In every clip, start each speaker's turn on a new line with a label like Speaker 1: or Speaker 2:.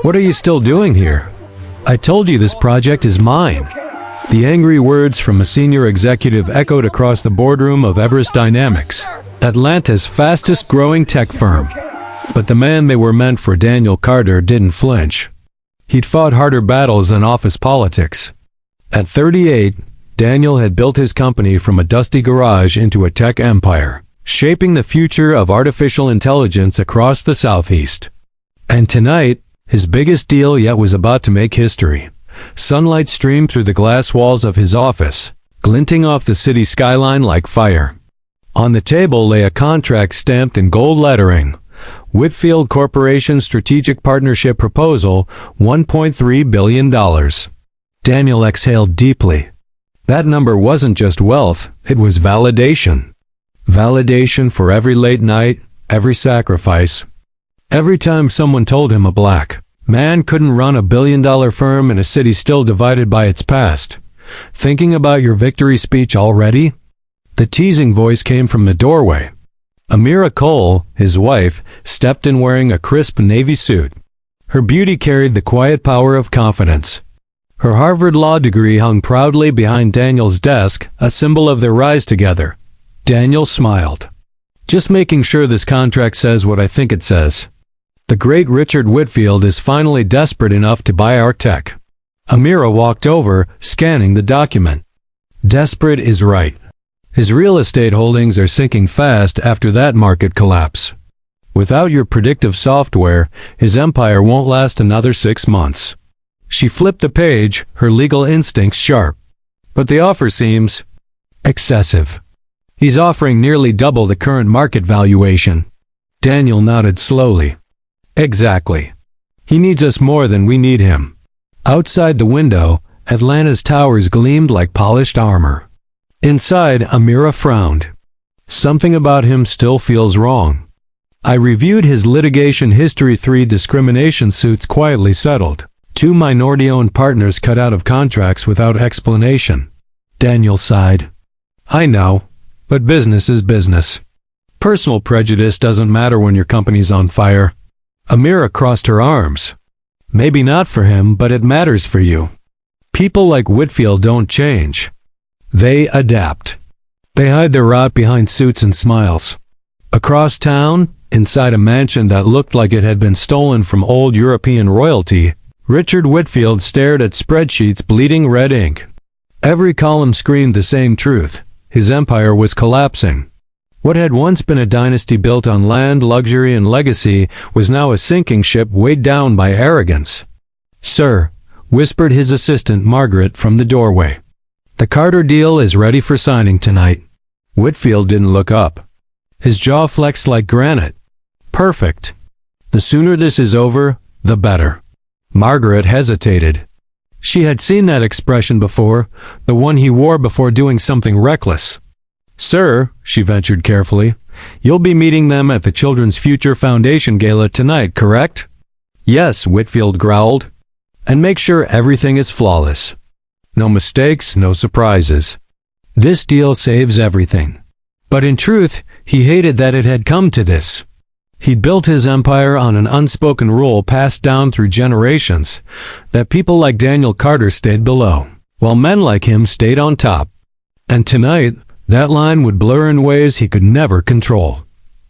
Speaker 1: What are you still doing here? I told you this project is mine. The angry words from a senior executive echoed across the boardroom of Everest Dynamics, Atlanta's fastest growing tech firm. But the man they were meant for, Daniel Carter, didn't flinch. He'd fought harder battles than office politics. At 38, Daniel had built his company from a dusty garage into a tech empire, shaping the future of artificial intelligence across the Southeast. And tonight, his biggest deal yet was about to make history. Sunlight streamed through the glass walls of his office, glinting off the city skyline like fire. On the table lay a contract stamped in gold lettering. Whitfield Corporation Strategic Partnership Proposal, $1.3 billion. Daniel exhaled deeply. That number wasn't just wealth, it was validation. Validation for every late night, every sacrifice. Every time someone told him a black man couldn't run a billion-dollar firm in a city still divided by its past. Thinking about your victory speech already? The teasing voice came from the doorway. Amira Cole, his wife, stepped in wearing a crisp navy suit. Her beauty carried the quiet power of confidence. Her Harvard law degree hung proudly behind Daniel's desk, a symbol of their rise together. Daniel smiled. Just making sure this contract says what I think it says. The great Richard Whitfield is finally desperate enough to buy our tech. Amira walked over, scanning the document. Desperate is right. His real estate holdings are sinking fast after that market collapse. Without your predictive software, his empire won't last another 6 months. She flipped the page, her legal instincts sharp. But the offer seems excessive. He's offering nearly double the current market valuation. Daniel nodded slowly. Exactly. He needs us more than we need him. Outside the window, Atlanta's towers gleamed like polished armor. Inside, Amira frowned. Something about him still feels wrong. I reviewed his litigation history. 3 discrimination suits quietly settled. 2 minority-owned partners cut out of contracts without explanation. Daniel sighed. I know, but business is business. Personal prejudice doesn't matter when your company's on fire. Amira crossed her arms. Maybe not for him, but it matters for you. People like Whitfield don't change. They adapt. They hide their rot behind suits and smiles. Across town, inside a mansion that looked like it had been stolen from old European royalty, Richard Whitfield stared at spreadsheets bleeding red ink. Every column screamed the same truth. His empire was collapsing. What had once been a dynasty built on land, luxury, and legacy was now a sinking ship weighed down by arrogance. Sir, whispered his assistant Margaret from the doorway. The Carter deal is ready for signing tonight. Whitfield didn't look up. His jaw flexed like granite. Perfect. The sooner this is over, the better. Margaret hesitated. She had seen that expression before, the one he wore before doing something reckless. Sir, she ventured carefully, you'll be meeting them at the Children's Future Foundation Gala tonight, correct? Yes, Whitfield growled. And make sure everything is flawless. No mistakes, no surprises. This deal saves everything. But in truth, he hated that it had come to this. He'd built his empire on an unspoken rule passed down through generations, that people like Daniel Carter stayed below, while men like him stayed on top. And tonight, that line would blur in ways he could never control.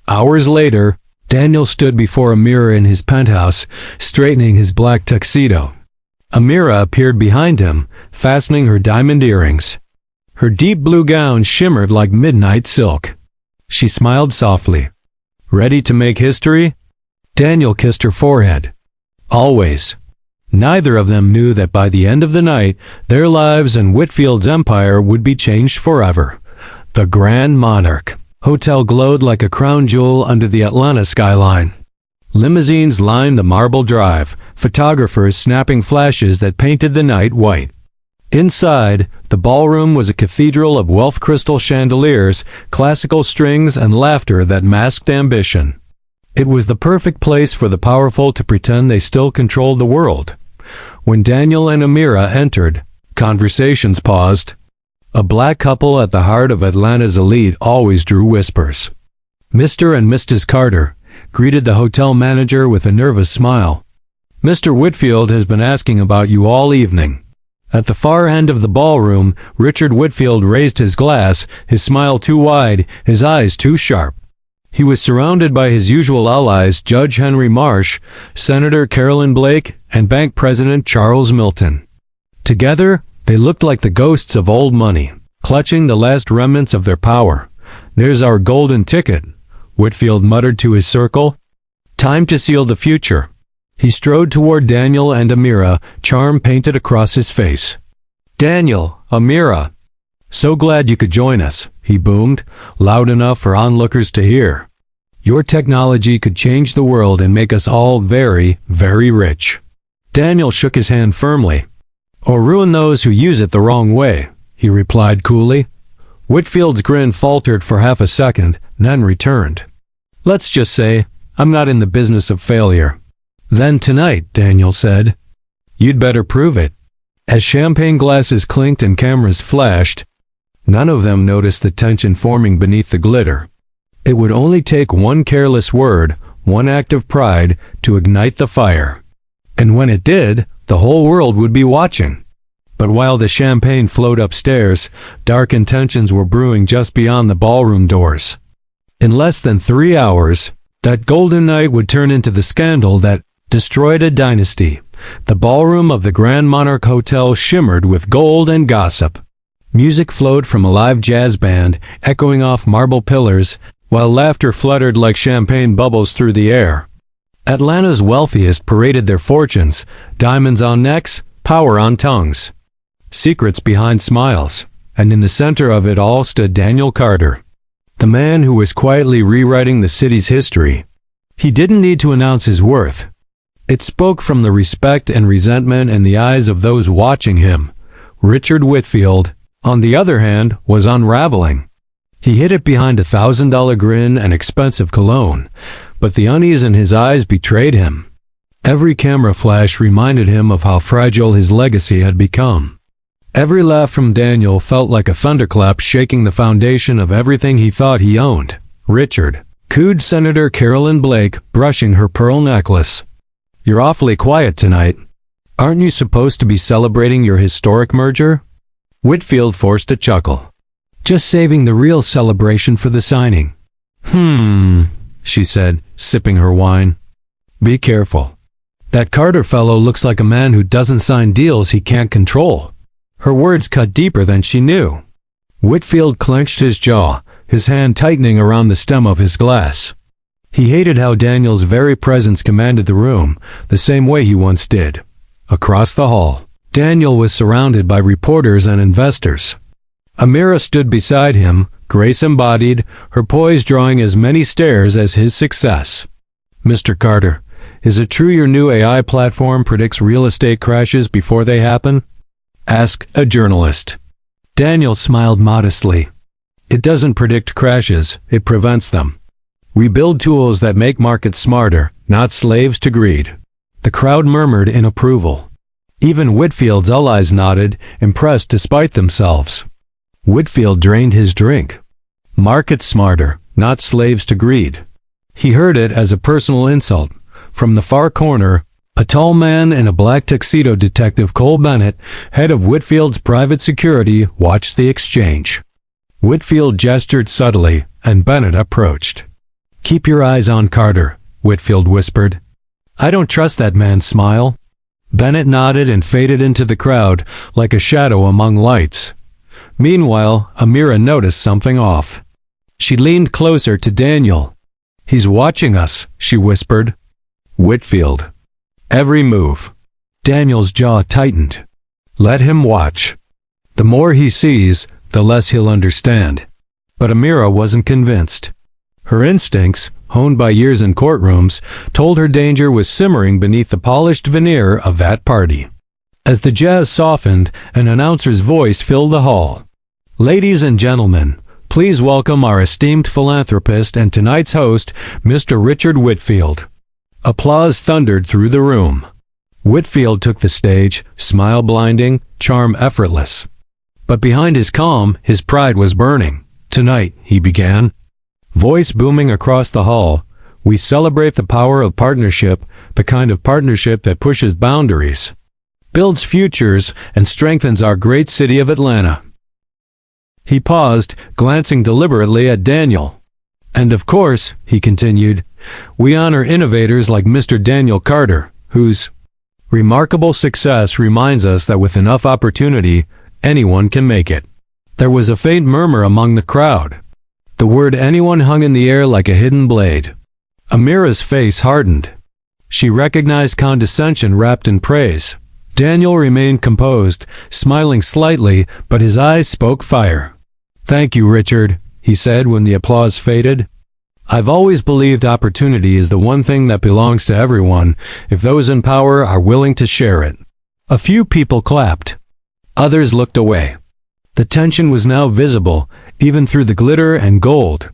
Speaker 1: Hours later, Daniel stood before a mirror in his penthouse, straightening his black tuxedo. Amira appeared behind him, fastening her diamond earrings. Her deep blue gown shimmered like midnight silk. She smiled softly. Ready to make history? Daniel kissed her forehead. Always. Neither of them knew that by the end of the night, their lives and Whitfield's empire would be changed forever. The Grand Monarch Hotel glowed like a crown jewel under the Atlanta skyline. Limousines lined the marble drive, photographers snapping flashes that painted the night white. Inside, the ballroom was a cathedral of wealth crystal chandeliers, classical strings, and laughter that masked ambition. It was the perfect place for the powerful to pretend they still controlled the world. When Daniel and Amira entered, conversations paused. A black couple at the heart of Atlanta's elite always drew whispers. Mr. and Mrs. Carter greeted the hotel manager with a nervous smile. Mr. Whitfield has been asking about you all evening." At the far end of the ballroom, Richard Whitfield raised his glass, his smile too wide, his eyes too sharp. He was surrounded by his usual allies, Judge Henry Marsh, Senator Carolyn Blake, and Bank President Charles Milton. Together, they looked like the ghosts of old money, clutching the last remnants of their power. "There's our golden ticket," Whitfield muttered to his circle. "Time to seal the future." He strode toward Daniel and Amira, charm painted across his face. "Daniel, Amira, so glad you could join us," he boomed, loud enough for onlookers to hear. "Your technology could change the world and make us all very, very rich." Daniel shook his hand firmly. "Or ruin those who use it the wrong way," he replied coolly. Whitfield's grin faltered for half a second, then returned. "Let's just say, I'm not in the business of failure." "Then tonight," Daniel said. "You'd better prove it." As champagne glasses clinked and cameras flashed, none of them noticed the tension forming beneath the glitter. It would only take one careless word, one act of pride, to ignite the fire. And when it did, the whole world would be watching. But while the champagne flowed upstairs, dark intentions were brewing just beyond the ballroom doors. In less than 3 hours, that golden night would turn into the scandal that destroyed a dynasty. The ballroom of the Grand Monarch Hotel shimmered with gold and gossip. Music flowed from a live jazz band, echoing off marble pillars, while laughter fluttered like champagne bubbles through the air. Atlanta's wealthiest paraded their fortunes, diamonds on necks, power on tongues. Secrets behind smiles, and in the center of it all stood Daniel Carter, the man who was quietly rewriting the city's history. He didn't need to announce his worth. It spoke from the respect and resentment in the eyes of those watching him. Richard Whitfield, on the other hand, was unraveling. He hid it behind $1,000 grin and expensive cologne, but the unease in his eyes betrayed him. Every camera flash reminded him of how fragile his legacy had become. Every laugh from Daniel felt like a thunderclap shaking the foundation of everything he thought he owned. "Richard," cooed Senator Carolyn Blake, brushing her pearl necklace. "You're awfully quiet tonight. Aren't you supposed to be celebrating your historic merger?" Whitfield forced a chuckle. "Just saving the real celebration for the signing." She said, sipping her wine. "Be careful. That Carter fellow looks like a man who doesn't sign deals he can't control." Her words cut deeper than she knew. Whitfield clenched his jaw, his hand tightening around the stem of his glass. He hated how Daniel's very presence commanded the room, the same way he once did. Across the hall, Daniel was surrounded by reporters and investors. Amira stood beside him, grace embodied, her poise drawing as many stares as his success. "Mr. Carter, is it true your new AI platform predicts real estate crashes before they happen?" asked a journalist. Daniel smiled modestly. "It doesn't predict crashes, it prevents them. We build tools that make markets smarter, not slaves to greed." The crowd murmured in approval. Even Whitfield's allies nodded, impressed despite themselves. Whitfield drained his drink. "Markets smarter, not slaves to greed." He heard it as a personal insult. From the far corner, a tall man in a black tuxedo, Detective Cole Bennett, head of Whitfield's private security, watched the exchange. Whitfield gestured subtly, and Bennett approached. "Keep your eyes on Carter," Whitfield whispered. "I don't trust that man's smile." Bennett nodded and faded into the crowd, like a shadow among lights. Meanwhile, Amira noticed something off. She leaned closer to Daniel. "He's watching us," she whispered. "Whitfield. Every move." Daniel's jaw tightened. "Let him watch. The more he sees, the less he'll understand." But Amira wasn't convinced. Her instincts, honed by years in courtrooms, told her danger was simmering beneath the polished veneer of that party. As the jazz softened, an announcer's voice filled the hall. "Ladies and gentlemen, please welcome our esteemed philanthropist and tonight's host, Mr. Richard Whitfield." Applause thundered through the room. Whitfield took the stage, smile blinding, charm effortless. But behind his calm, his pride was burning. "Tonight," he began, voice booming across the hall, We celebrate the power of partnership, the kind of partnership that pushes boundaries, builds futures, and strengthens our great city of Atlanta." He paused, glancing deliberately at Daniel. "And of course," he continued, "we honor innovators like Mr. Daniel Carter, whose remarkable success reminds us that with enough opportunity, anyone can make it." There was a faint murmur among the crowd. The word anyone hung in the air like a hidden blade. Amira's face hardened. She recognized condescension wrapped in praise. Daniel remained composed, smiling slightly, but his eyes spoke fire. "Thank you, Richard," he said when the applause faded. "I've always believed opportunity is the one thing that belongs to everyone, if those in power are willing to share it." A few people clapped. Others looked away. The tension was now visible, even through the glitter and gold.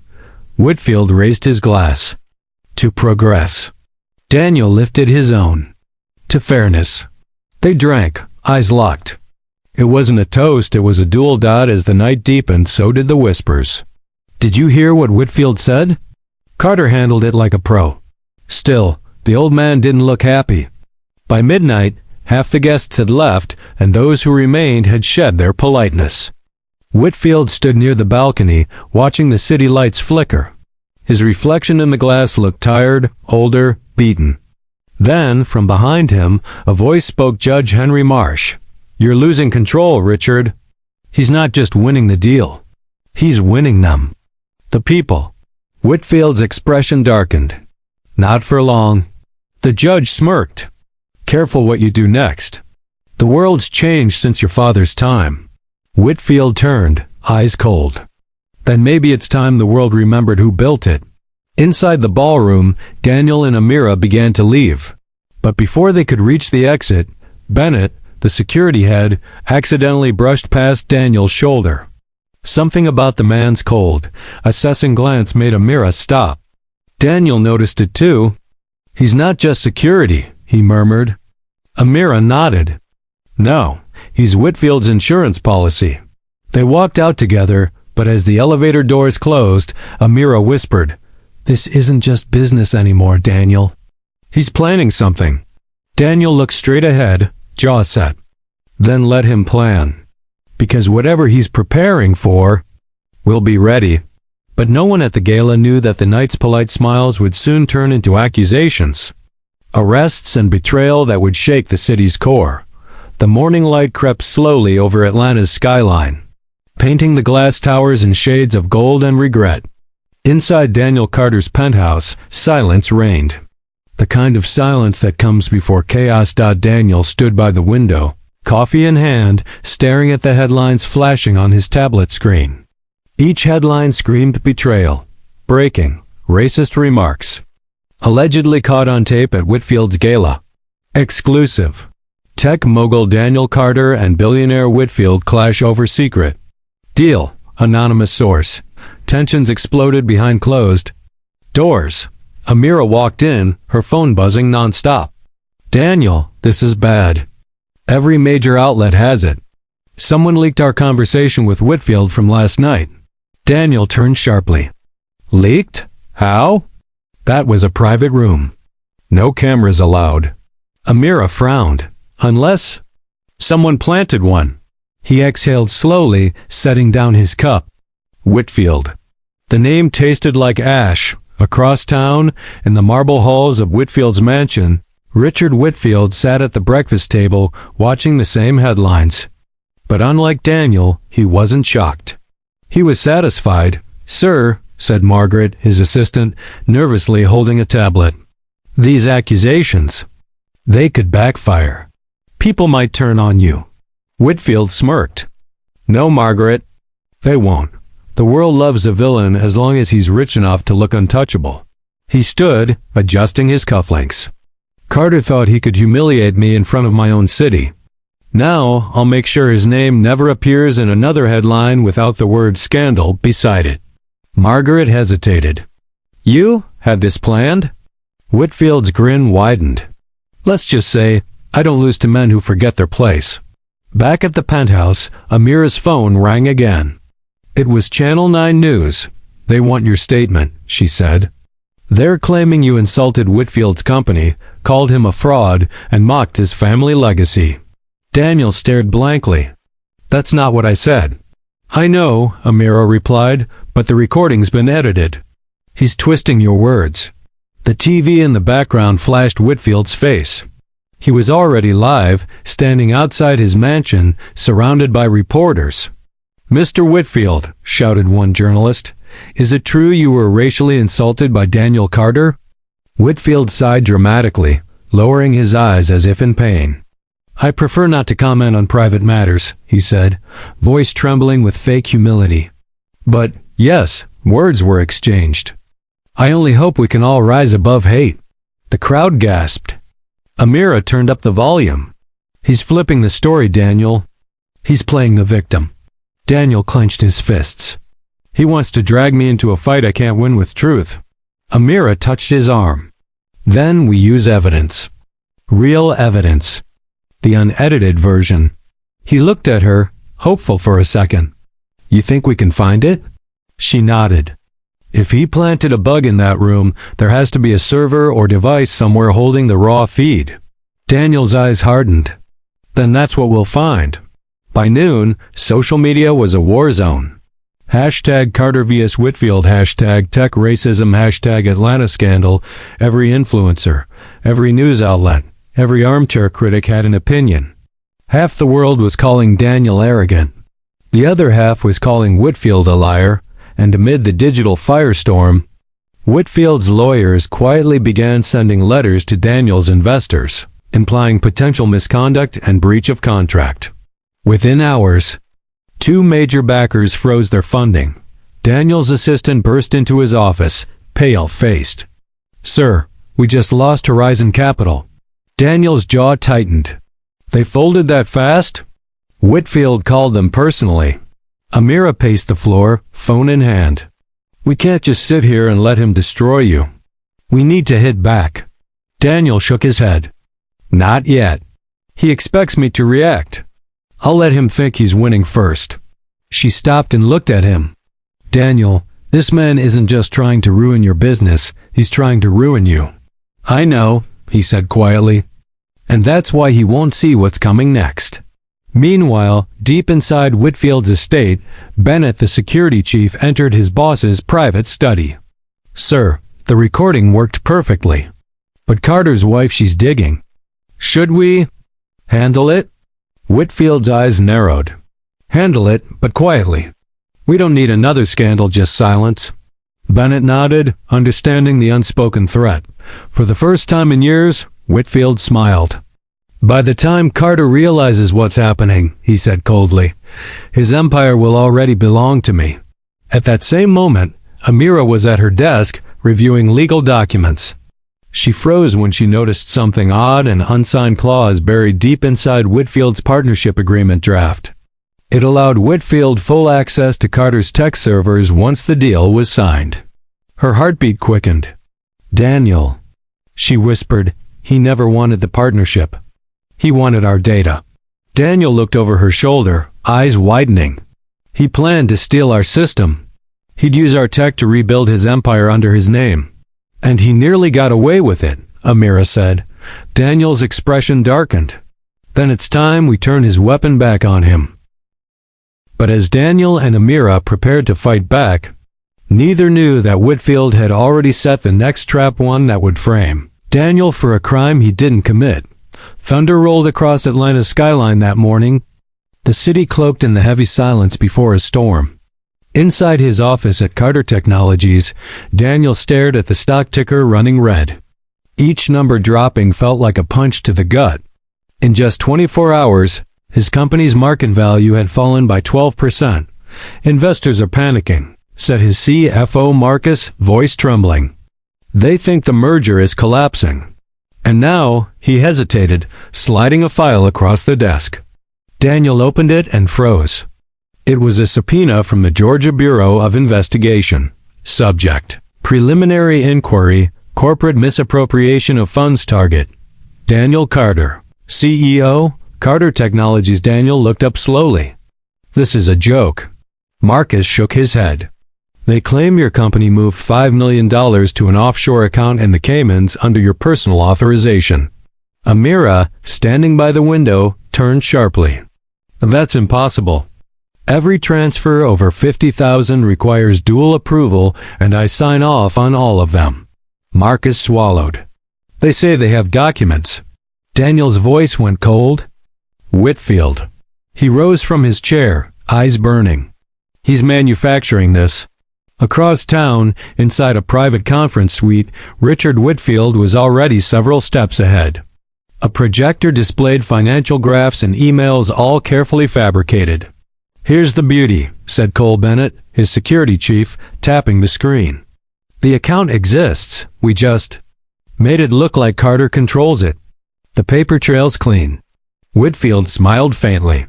Speaker 1: Whitfield raised his glass. "To progress." Daniel lifted his own. "To fairness." They drank, eyes locked. It wasn't a toast, it was a dual dot. As the night deepened, so did the whispers. "Did you hear what Whitfield said?" Carter handled it like a pro. Still, the old man didn't look happy. By midnight, half the guests had left, and those who remained had shed their politeness. Whitfield stood near the balcony, watching the city lights flicker. His reflection in the glass looked tired, older, beaten. Then, from behind him, a voice spoke. Judge Henry Marsh. "You're losing control, Richard." "He's not just winning the deal. He's winning them." "The people." Whitfield's expression darkened. "Not for long." The judge smirked. "Careful what you do next. The world's changed since your father's time." Whitfield turned, eyes cold. "Then maybe it's time the world remembered who built it." Inside the ballroom, Daniel and Amira began to leave. But before they could reach the exit, Bennett, the security head, accidentally brushed past Daniel's shoulder. Something about the man's cold, assessing glance made Amira stop. Daniel noticed it too. "He's not just security," he murmured. Amira nodded. "No, he's Whitfield's insurance policy." They walked out together, but as the elevator doors closed, Amira whispered, "This isn't just business anymore, Daniel. He's planning something." Daniel looked straight ahead, jaw set. "Then let him plan. Because whatever he's preparing for, we'll be ready." But no one at the gala knew that the night's polite smiles would soon turn into accusations. Arrests and betrayal that would shake the city's core. The morning light crept slowly over Atlanta's skyline, painting the glass towers in shades of gold and regret. Inside Daniel Carter's penthouse, silence reigned. The kind of silence that comes before chaos. Daniel stood by the window, coffee in hand, staring at the headlines flashing on his tablet screen. Each headline screamed betrayal, breaking, racist remarks. Allegedly caught on tape at Whitfield's gala. Exclusive. Tech mogul Daniel Carter and billionaire Whitfield clash over secret deal. Anonymous source. Tensions exploded behind closed doors. Amira walked in, her phone buzzing nonstop. "Daniel, this is bad. Every major outlet has it. Someone leaked our conversation with Whitfield from last night." Daniel turned sharply. "Leaked? How?" "That was a private room. No cameras allowed." Amira frowned. "Unless someone planted one." He exhaled slowly, setting down his cup. Whitfield. The name tasted like ash. Across town, in the marble halls of Whitfield's mansion, Richard Whitfield sat at the breakfast table, watching the same headlines. But unlike Daniel, he wasn't shocked. He was satisfied. "Sir," said Margaret, his assistant, nervously holding a tablet. "These accusations, they could backfire. People might turn on you." Whitfield smirked. "No, Margaret, they won't. The world loves a villain as long as he's rich enough to look untouchable." He stood, adjusting his cufflinks. "Carter thought he could humiliate me in front of my own city. Now I'll make sure his name never appears in another headline without the word scandal beside it." Margaret hesitated. "You had this planned?" Whitfield's grin widened. "Let's just say, I don't lose to men who forget their place." Back at the penthouse, Amira's phone rang again. It was Channel 9 News. "They want your statement," she said. They're claiming you insulted Whitfield's company, called him a fraud, and mocked his family legacy. Daniel stared blankly. That's not what I said. I know, Amira replied, but the recording's been edited. He's twisting your words. The TV in the background flashed Whitfield's face. He was already live, standing outside his mansion, surrounded by reporters. Mr. Whitfield, shouted one journalist, is it true you were racially insulted by Daniel Carter? Whitfield sighed dramatically, lowering his eyes as if in pain. I prefer not to comment on private matters, he said, voice trembling with fake humility. But, yes, words were exchanged. I only hope we can all rise above hate. The crowd gasped. Amira turned up the volume. He's flipping the story, Daniel. He's playing the victim. Daniel clenched his fists. He wants to drag me into a fight I can't win with truth. Amira touched his arm. Then we use evidence. Real evidence. The unedited version. He looked at her, hopeful for a second. You think we can find it? She nodded. If he planted a bug in that room, there has to be a server or device somewhere holding the raw feed. Daniel's eyes hardened. Then that's what we'll find. By noon, social media was a war zone. Hashtag Carter vs. Whitfield, hashtag tech racism, hashtag Atlanta scandal. Every influencer, every news outlet, every armchair critic had an opinion. Half the world was calling Daniel arrogant. The other half was calling Whitfield a liar, and amid the digital firestorm, Whitfield's lawyers quietly began sending letters to Daniel's investors, implying potential misconduct and breach of contract. Within hours, 2 major backers froze their funding. Daniel's assistant burst into his office, pale-faced. Sir, we just lost Horizon Capital. Daniel's jaw tightened. They folded that fast? Whitfield called them personally. Amira paced the floor, phone in hand. We can't just sit here and let him destroy you. We need to hit back. Daniel shook his head. Not yet. He expects me to react. I'll let him think he's winning first. She stopped and looked at him. Daniel, this man isn't just trying to ruin your business, he's trying to ruin you. I know, he said quietly. And that's why he won't see what's coming next. Meanwhile, deep inside Whitfield's estate, Bennett, the security chief, entered his boss's private study. Sir, the recording worked perfectly. But Carter's wife, she's digging. Should we handle it? Whitfield's eyes narrowed. Handle it, but quietly. We don't need another scandal, just silence. Bennett nodded, understanding the unspoken threat. For the first time in years, Whitfield smiled. By the time Carter realizes what's happening, he said coldly, his empire will already belong to me. At that same moment, Amira was at her desk, reviewing legal documents. She froze when she noticed something odd, an unsigned clause buried deep inside Whitfield's partnership agreement draft. It allowed Whitfield full access to Carter's tech servers once the deal was signed. Her heartbeat quickened. Daniel, she whispered, he never wanted the partnership. He wanted our data. Daniel looked over her shoulder, eyes widening. He planned to steal our system. He'd use our tech to rebuild his empire under his name. And he nearly got away with it, Amira said. Daniel's expression darkened. Then it's time we turn his weapon back on him. But as Daniel and Amira prepared to fight back, neither knew that Whitfield had already set the next trap, one that would frame Daniel for a crime he didn't commit. Thunder rolled across Atlanta's skyline that morning, the city cloaked in the heavy silence before a storm. Inside his office at Carter Technologies, Daniel stared at the stock ticker running red. Each number dropping felt like a punch to the gut. In just 24 hours, his company's market value had fallen by 12%. Investors are panicking, said his CFO Marcus, voice trembling. They think the merger is collapsing. And now, he hesitated, sliding a file across the desk. Daniel opened it and froze. It was a subpoena from the Georgia Bureau of Investigation. Subject: Preliminary Inquiry, Corporate Misappropriation of Funds Target. Daniel Carter. CEO, Carter Technologies. Daniel looked up slowly. This is a joke. Marcus shook his head. They claim your company moved $5 million to an offshore account in the Caymans under your personal authorization. Amira, standing by the window, turned sharply. That's impossible. Every transfer over $50,000 requires dual approval, and I sign off on all of them. Marcus swallowed. They say they have documents. Daniel's voice went cold. Whitfield. He rose from his chair, eyes burning. He's manufacturing this. Across town, inside a private conference suite, Richard Whitfield was already several steps ahead. A projector displayed financial graphs and emails, all carefully fabricated. "Here's the beauty," said Cole Bennett, his security chief, tapping the screen. "The account exists. We just made it look like Carter controls it. The paper trail's clean." Whitfield smiled faintly.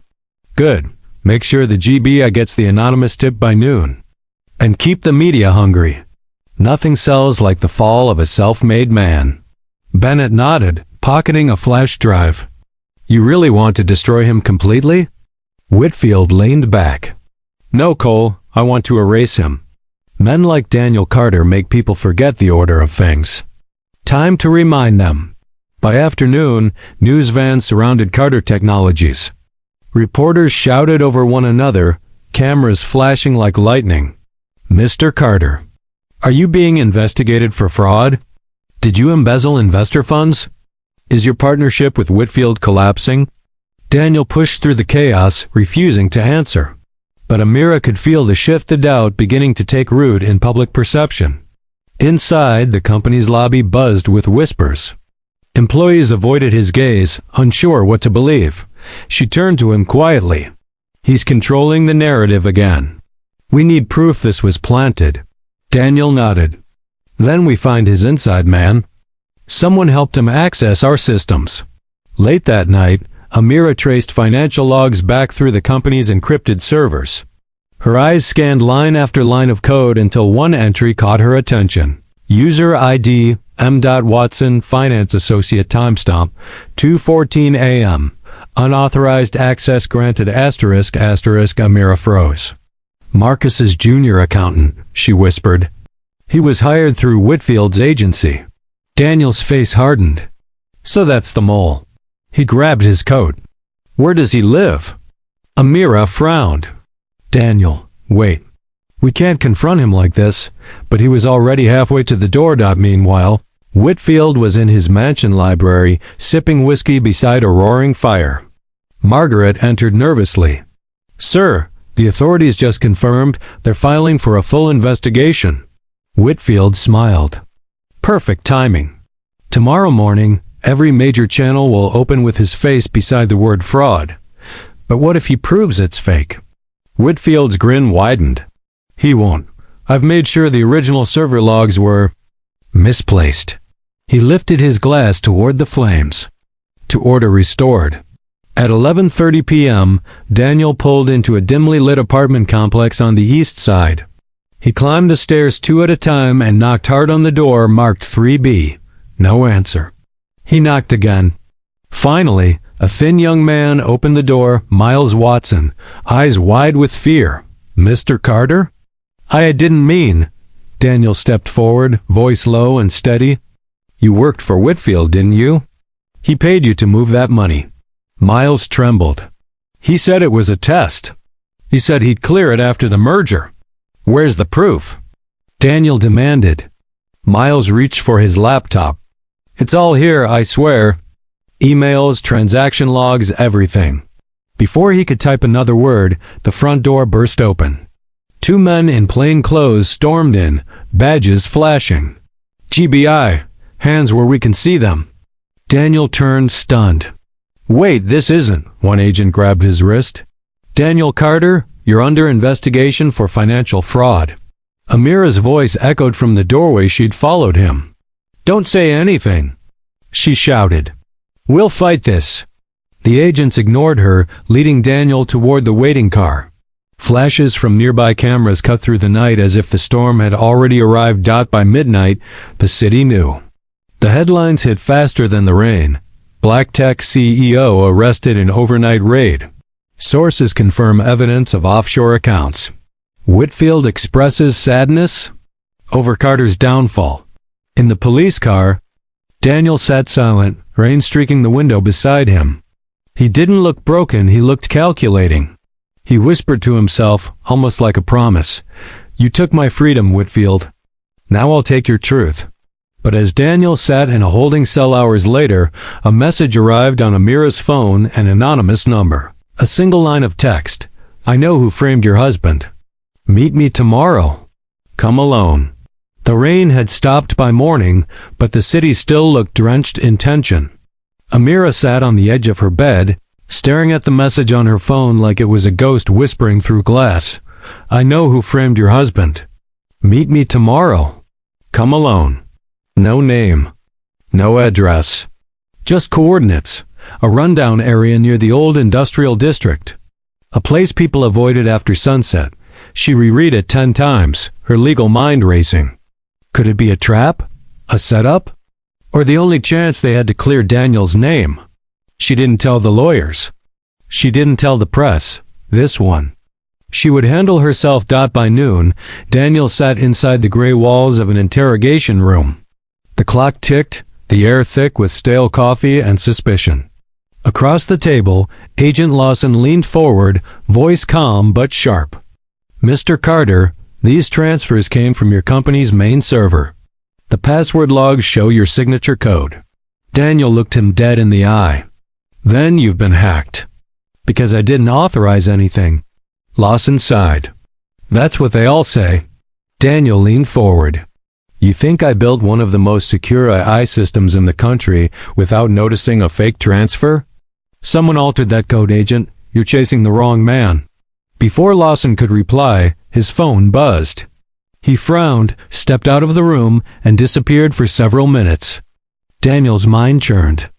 Speaker 1: "Good. Make sure the GBI gets the anonymous tip by noon. And keep the media hungry. Nothing sells like the fall of a self-made man." Bennett nodded, pocketing a flash drive. "You really want to destroy him completely?" Whitfield leaned back. "No, Cole, I want to erase him. Men like Daniel Carter make people forget the order of things. Time to remind them." By afternoon, news vans surrounded Carter Technologies. Reporters shouted over one another, cameras flashing like lightning. "Mr. Carter, are you being investigated for fraud? Did you embezzle investor funds? Is your partnership with Whitfield collapsing?" Daniel pushed through the chaos, refusing to answer. But Amira could feel the shift of doubt beginning to take root in public perception. Inside, the company's lobby buzzed with whispers. Employees avoided his gaze, unsure what to believe. She turned to him quietly. "He's controlling the narrative again. We need proof this was planted." Daniel nodded. "Then we find his inside man. Someone helped him access our systems." Late that night, Amira traced financial logs back through the company's encrypted servers. Her eyes scanned line after line of code until one entry caught her attention. User ID M. Watson, Finance Associate, timestamp 2:14 a.m. Unauthorized access granted ****. Amira froze. "Marcus's junior accountant," she whispered. "He was hired through Whitfield's agency." Daniel's face hardened. "So that's the mole." He grabbed his coat. "Where does he live?" Amira frowned. "Daniel, wait. We can't confront him like this," but he was already halfway to the door. Meanwhile, Whitfield was in his mansion library, sipping whiskey beside a roaring fire. Margaret entered nervously. "Sir, the authorities just confirmed they're filing for a full investigation." Whitfield smiled. "Perfect timing. Tomorrow morning, every major channel will open with his face beside the word fraud. But what if he proves it's fake?" Whitfield's grin widened. "He won't. I've made sure the original server logs were misplaced." He lifted his glass toward the flames. "To order restored." At 11:30 p.m., Daniel pulled into a dimly lit apartment complex on the east side. He climbed the stairs two at a time and knocked hard on the door marked 3B. No answer. He knocked again. Finally, a thin young man opened the door, Miles Watson, eyes wide with fear. "Mr. Carter?" "I didn't mean." Daniel stepped forward, voice low and steady. "You worked for Whitfield, didn't you? He paid you to move that money." Miles trembled. "He said it was a test. He said he'd clear it after the merger. Where's the proof?" Daniel demanded. Miles reached for his laptop. "It's all here, I swear. Emails, transaction logs, everything." Before he could type another word, the front door burst open. Two men in plain clothes stormed in, badges flashing. "GBI, hands where we can see them." Daniel turned, stunned. "Wait, this isn't." One agent grabbed his wrist. "Daniel Carter, you're under investigation for financial fraud." Amira's voice echoed from the doorway. She'd followed him. "Don't say anything," she shouted. "We'll fight this." The agents ignored her, leading Daniel toward the waiting car. Flashes from nearby cameras cut through the night as if the storm had already arrived. By midnight, the city knew. The headlines hit faster than the rain. Black Tech CEO arrested in overnight raid. Sources confirm evidence of offshore accounts. Whitfield expresses sadness over Carter's downfall. In the police car, Daniel sat silent, rain streaking the window beside him. He didn't look broken, he looked calculating. He whispered to himself, almost like a promise, "You took my freedom, Whitfield. Now I'll take your truth." But as Daniel sat in a holding cell hours later, a message arrived on Amira's phone, an anonymous number. A single line of text. "I know who framed your husband. Meet me tomorrow. Come alone." The rain had stopped by morning, but the city still looked drenched in tension. Amira sat on the edge of her bed, staring at the message on her phone like it was a ghost whispering through glass. "I know who framed your husband. Meet me tomorrow. Come alone." No name. No address. Just coordinates. A rundown area near the old industrial district. A place people avoided after sunset. She reread it 10 times, her legal mind racing. Could it be a trap? A setup? Or the only chance they had to clear Daniel's name? She didn't tell the lawyers. She didn't tell the press. This one. She would handle herself. By noon, Daniel sat inside the gray walls of an interrogation room. The clock ticked, the air thick with stale coffee and suspicion. Across the table, Agent Lawson leaned forward, voice calm but sharp. "Mr. Carter, these transfers came from your company's main server. The password logs show your signature code." Daniel looked him dead in the eye. "Then you've been hacked." "Because I didn't authorize anything." Lawson sighed. "That's what they all say." Daniel leaned forward. "You think I built one of the most secure AI systems in the country without noticing a fake transfer? Someone altered that code, Agent. You're chasing the wrong man." Before Lawson could reply, his phone buzzed. He frowned, stepped out of the room, and disappeared for several minutes. Daniel's mind churned.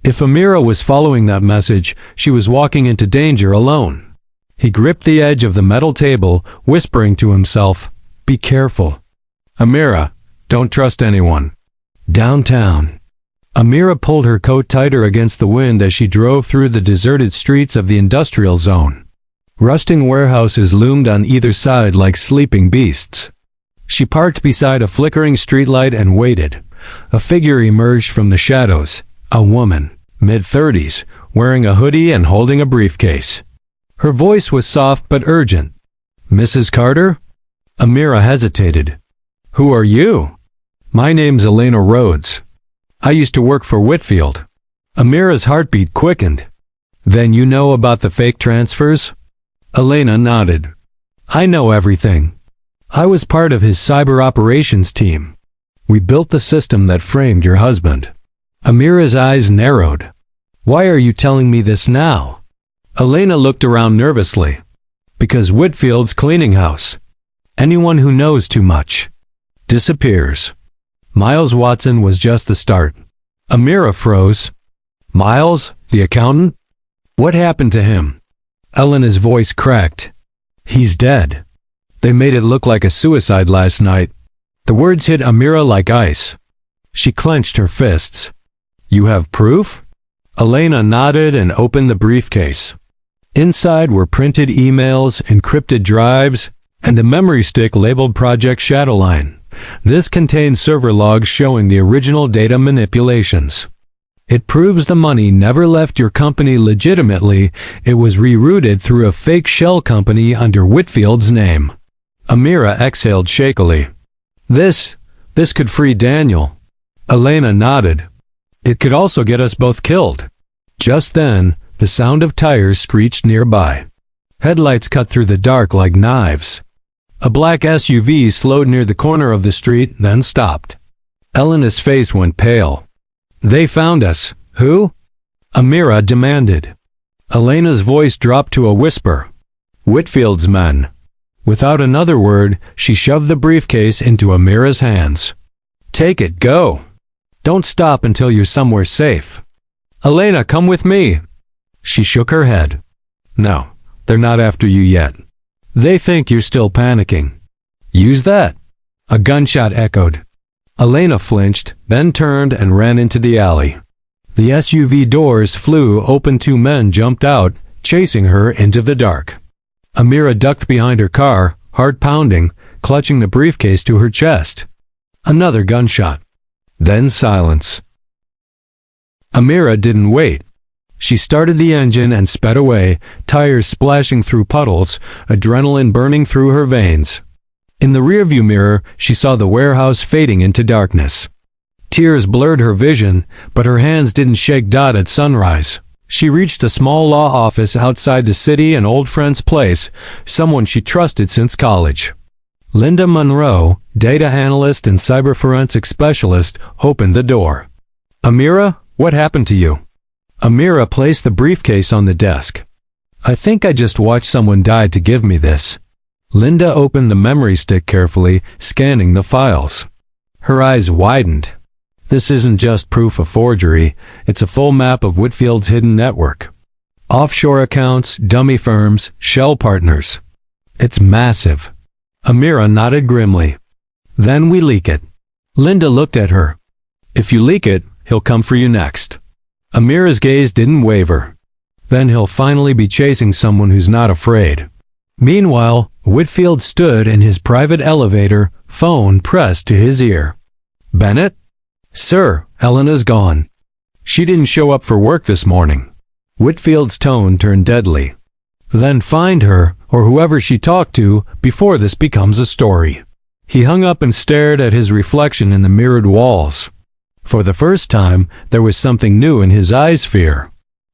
Speaker 1: If Amira was following that message, she was walking into danger alone. He gripped the edge of the metal table, whispering to himself, "Be careful. Amira, don't trust anyone." Downtown. Amira pulled her coat tighter against the wind as she drove through the deserted streets of the industrial zone. Rusting warehouses loomed on either side like sleeping beasts. She parked beside a flickering streetlight and waited. A figure emerged from the shadows, a woman, mid-30s, wearing a hoodie and holding a briefcase. Her voice was soft but urgent. "Mrs. Carter?" Amira hesitated. "Who are you?" "My name's Elena Rhodes. I used to work for Whitfield." Amira's heartbeat quickened. "Then you know about the fake transfers?" Elena nodded. "I know everything. I was part of his cyber operations team. We built the system that framed your husband." Amira's eyes narrowed. "Why are you telling me this now?" Elena looked around nervously. "Because Whitfield's cleaning house. Anyone who knows too much disappears. Miles Watson was just the start." Amira froze. "Miles, the accountant? What happened to him?" Elena's voice cracked. "He's dead. They made it look like a suicide last night." The words hit Amira like ice. She clenched her fists. "You have proof?" Elena nodded and opened the briefcase. Inside were printed emails, encrypted drives, and a memory stick labeled Project Shadowline. This contained server logs showing the original data manipulations. "It proves the money never left your company legitimately. It was rerouted through a fake shell company under Whitfield's name." Amira exhaled shakily. This could free Daniel." Elena nodded. "It could also get us both killed." Just then, the sound of tires screeched nearby. Headlights cut through the dark like knives. A black SUV slowed near the corner of the street, then stopped. Elena's face went pale. "They found us. Who?" Amira demanded. Elena's voice dropped to a whisper. "Whitfield's men." Without another word, she shoved the briefcase into Amira's hands. "Take it, go. Don't stop until you're somewhere safe." "Elena, come with me." She shook her head. "No, they're not after you yet. They think you're still panicking." "Use that." A gunshot echoed. Elena flinched, then turned and ran into the alley. The SUV doors flew open. 2 men jumped out, chasing her into the dark. Amira ducked behind her car, heart pounding, clutching the briefcase to her chest. Another gunshot. Then silence. Amira didn't wait. She started the engine and sped away, tires splashing through puddles, adrenaline burning through her veins. In the rearview mirror, she saw the warehouse fading into darkness. Tears blurred her vision, but her hands didn't shake at sunrise. She reached a small law office outside the city, an old friend's place, someone she trusted since college. Linda Monroe, data analyst and cyber forensic specialist, opened the door. "Amira, what happened to you?" Amira placed the briefcase on the desk. "I think I just watched someone die to give me this." Linda opened the memory stick carefully, scanning the files. Her eyes widened. This isn't just proof of forgery, it's a full map of Whitfield's hidden network. Offshore accounts, dummy firms, shell partners. It's massive. Amira nodded grimly. "Then we leak it." Linda looked at her. "If you leak it, he'll come for you next." Amira's gaze didn't waver. "Then he'll finally be chasing someone who's not afraid." Meanwhile, Whitfield stood in his private elevator, phone pressed to his ear. "Bennett?" "Sir, Elena's gone. She didn't show up for work this morning." Whitfield's tone turned deadly. "Then find her, or whoever she talked to, before this becomes a story." He hung up and stared at his reflection in the mirrored walls. For the first time, there was something new in his eyes: fear.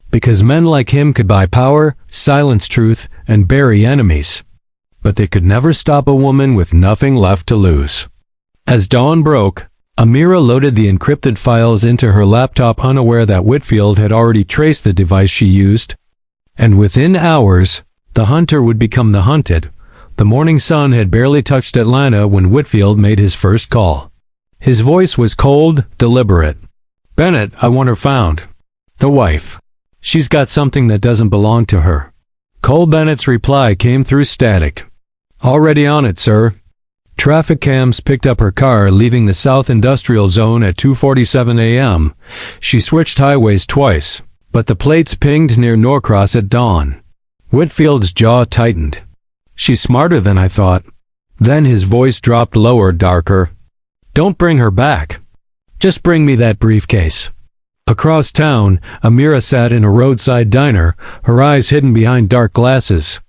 Speaker 1: Because men like him could buy power, silence truth, and bury enemies. But they could never stop a woman with nothing left to lose. As dawn broke, Amira loaded the encrypted files into her laptop, unaware that Whitfield had already traced the device she used. And within hours, the hunter would become the hunted. The morning sun had barely touched Atlanta when Whitfield made his first call. His voice was cold, deliberate. "Bennett, I want her found. The wife. She's got something that doesn't belong to her." Cole Bennett's reply came through static. "Already on it, sir." Traffic cams picked up her car leaving the South Industrial Zone at 2:47 a.m. She switched highways twice, but the plates pinged near Norcross at dawn. Whitfield's jaw tightened. "She's smarter than I thought." Then his voice dropped lower, darker. "Don't bring her back. Just bring me that briefcase." Across town, Amira sat in a roadside diner, her eyes hidden behind dark glasses.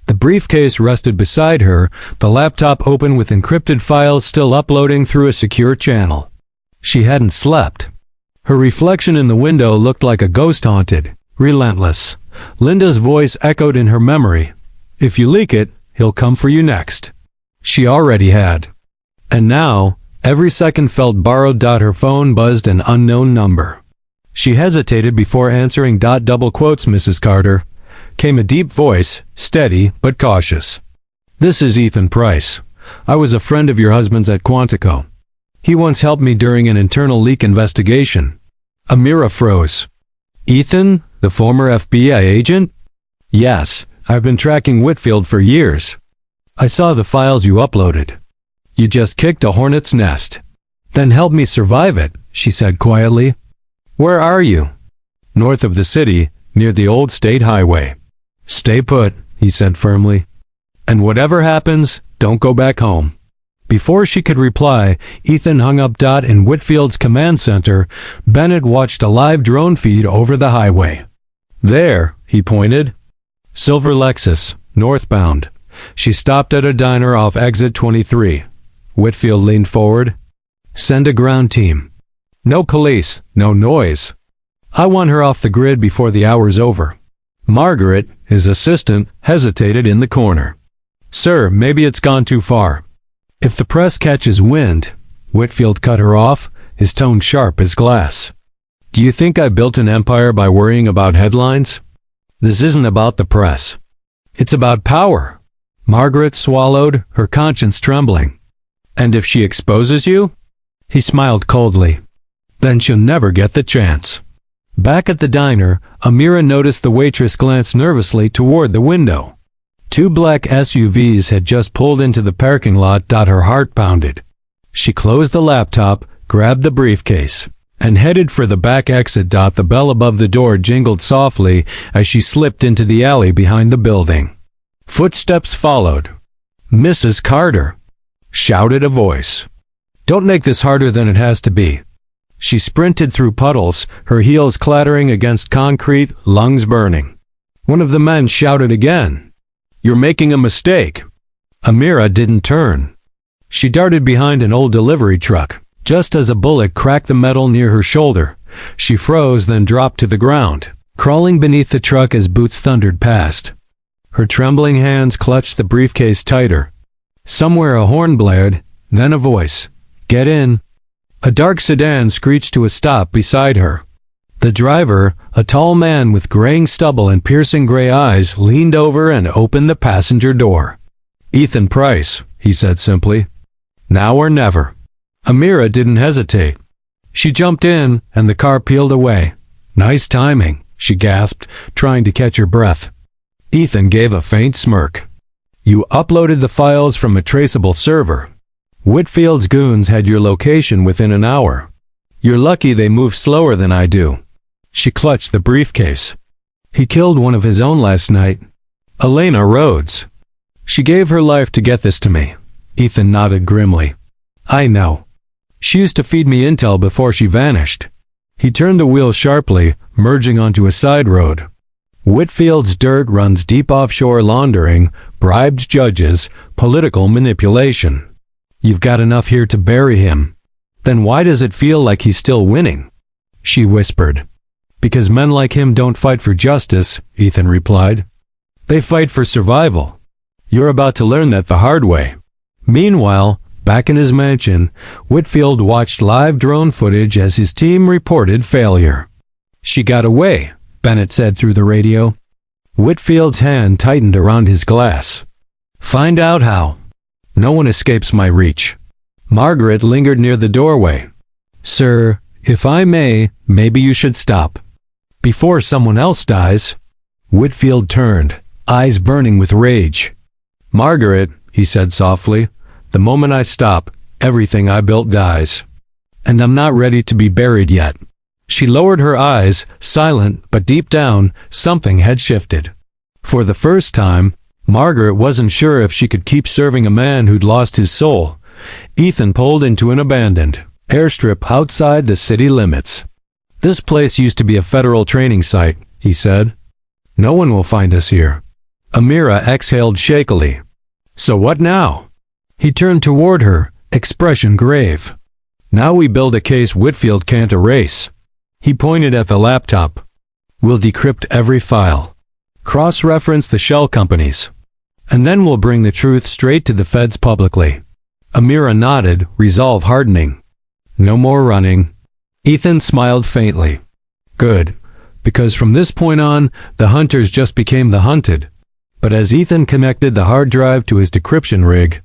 Speaker 1: The briefcase rested beside her, the laptop open with encrypted files still uploading through a secure channel. She hadn't slept. Her reflection in the window looked like a ghost, haunted, relentless. Linda's voice echoed in her memory. "If you leak it, he'll come for you next." She already had. And now, every second felt borrowed. Her phone buzzed an unknown number. She hesitated before answering. "Double quotes, Mrs. Carter," came a deep voice, steady but cautious. "This is Ethan Price. I was a friend of your husband's at Quantico. He once helped me during an internal leak investigation." Amira froze. "Ethan, the former FBI agent?" "Yes, I've been tracking Whitfield for years. I saw the files you uploaded. You just kicked a hornet's nest." "Then help me survive it," she said quietly. "Where are you?" "North of the city, near the old state highway." "Stay put," he said firmly. "And whatever happens, don't go back home." Before she could reply, Ethan hung up. In Whitfield's command center, Bennett watched a live drone feed over the highway. "There," he pointed. "Silver Lexus, northbound." She stopped at a diner off exit 23. Whitfield leaned forward. "Send a ground team. No police, no noise. I want her off the grid before the hour's over." Margaret, his assistant, hesitated in the corner. "Sir, maybe it's gone too far." "If the press catches wind," Whitfield cut her off, his tone sharp as glass. "Do you think I built an empire by worrying about headlines? This isn't about the press. It's about power." Margaret swallowed, her conscience trembling. "And if she exposes you?" He smiled coldly. "Then she'll never get the chance." Back at the diner, Amira noticed the waitress glance nervously toward the window. 2 black SUVs had just pulled into the parking lot. Her heart pounded. She closed the laptop, grabbed the briefcase, and headed for the back exit. The bell above the door jingled softly as she slipped into the alley behind the building. Footsteps followed. "Mrs. Carter!" shouted a voice. "Don't make this harder than it has to be." She sprinted through puddles, her heels clattering against concrete, lungs burning. One of the men shouted again, "You're making a mistake." Amira didn't turn. She darted behind an old delivery truck. Just as a bullet cracked the metal near her shoulder, she froze, then dropped to the ground, crawling beneath the truck as boots thundered past. Her trembling hands clutched the briefcase tighter. Somewhere a horn blared, then a voice. "Get in." A dark sedan screeched to a stop beside her. The driver, a tall man with graying stubble and piercing gray eyes, leaned over and opened the passenger door. "Ethan Price," he said simply. "Now or never." Amira didn't hesitate. She jumped in, and the car peeled away. "Nice timing," she gasped, trying to catch her breath. Ethan gave a faint smirk. "You uploaded the files from a traceable server. Whitfield's goons had your location within an hour. You're lucky they move slower than I do." She clutched the briefcase. "He killed one of his own last night. Elena Rhodes. She gave her life to get this to me." Ethan nodded grimly. "I know. She used to feed me intel before she vanished." He turned the wheel sharply, merging onto a side road. "Whitfield's dirt runs deep offshore laundering, bribed judges, political manipulation. You've got enough here to bury him. Then why does it feel like he's still winning?" she whispered. "Because men like him don't fight for justice," Ethan replied. "They fight for survival. You're about to learn that the hard way." Meanwhile, back in his mansion, Whitfield watched live drone footage as his team reported failure. "She got away," Bennett said through the radio. Whitfield's hand tightened around his glass. "Find out how. No one escapes my reach." Margaret lingered near the doorway. "Sir, if I may, maybe you should stop. Before someone else dies." Whitfield turned, eyes burning with rage. "Margaret," he said softly, "the moment I stop, everything I built dies. And I'm not ready to be buried yet." She lowered her eyes, silent, but deep down, something had shifted. For the first time, Margaret wasn't sure if she could keep serving a man who'd lost his soul. Ethan pulled into an abandoned airstrip outside the city limits. "This place used to be a federal training site," he said. "No one will find us here." Amira exhaled shakily. "So what now?" He turned toward her, expression grave. "Now we build a case Whitfield can't erase." He pointed at the laptop. "We'll decrypt every file. Cross-reference the shell companies. And then we'll bring the truth straight to the feds publicly." Amira nodded, resolve hardening. "No more running." Ethan smiled faintly. "Good, because from this point on, the hunters just became the hunted." But as Ethan connected the hard drive to his decryption rig,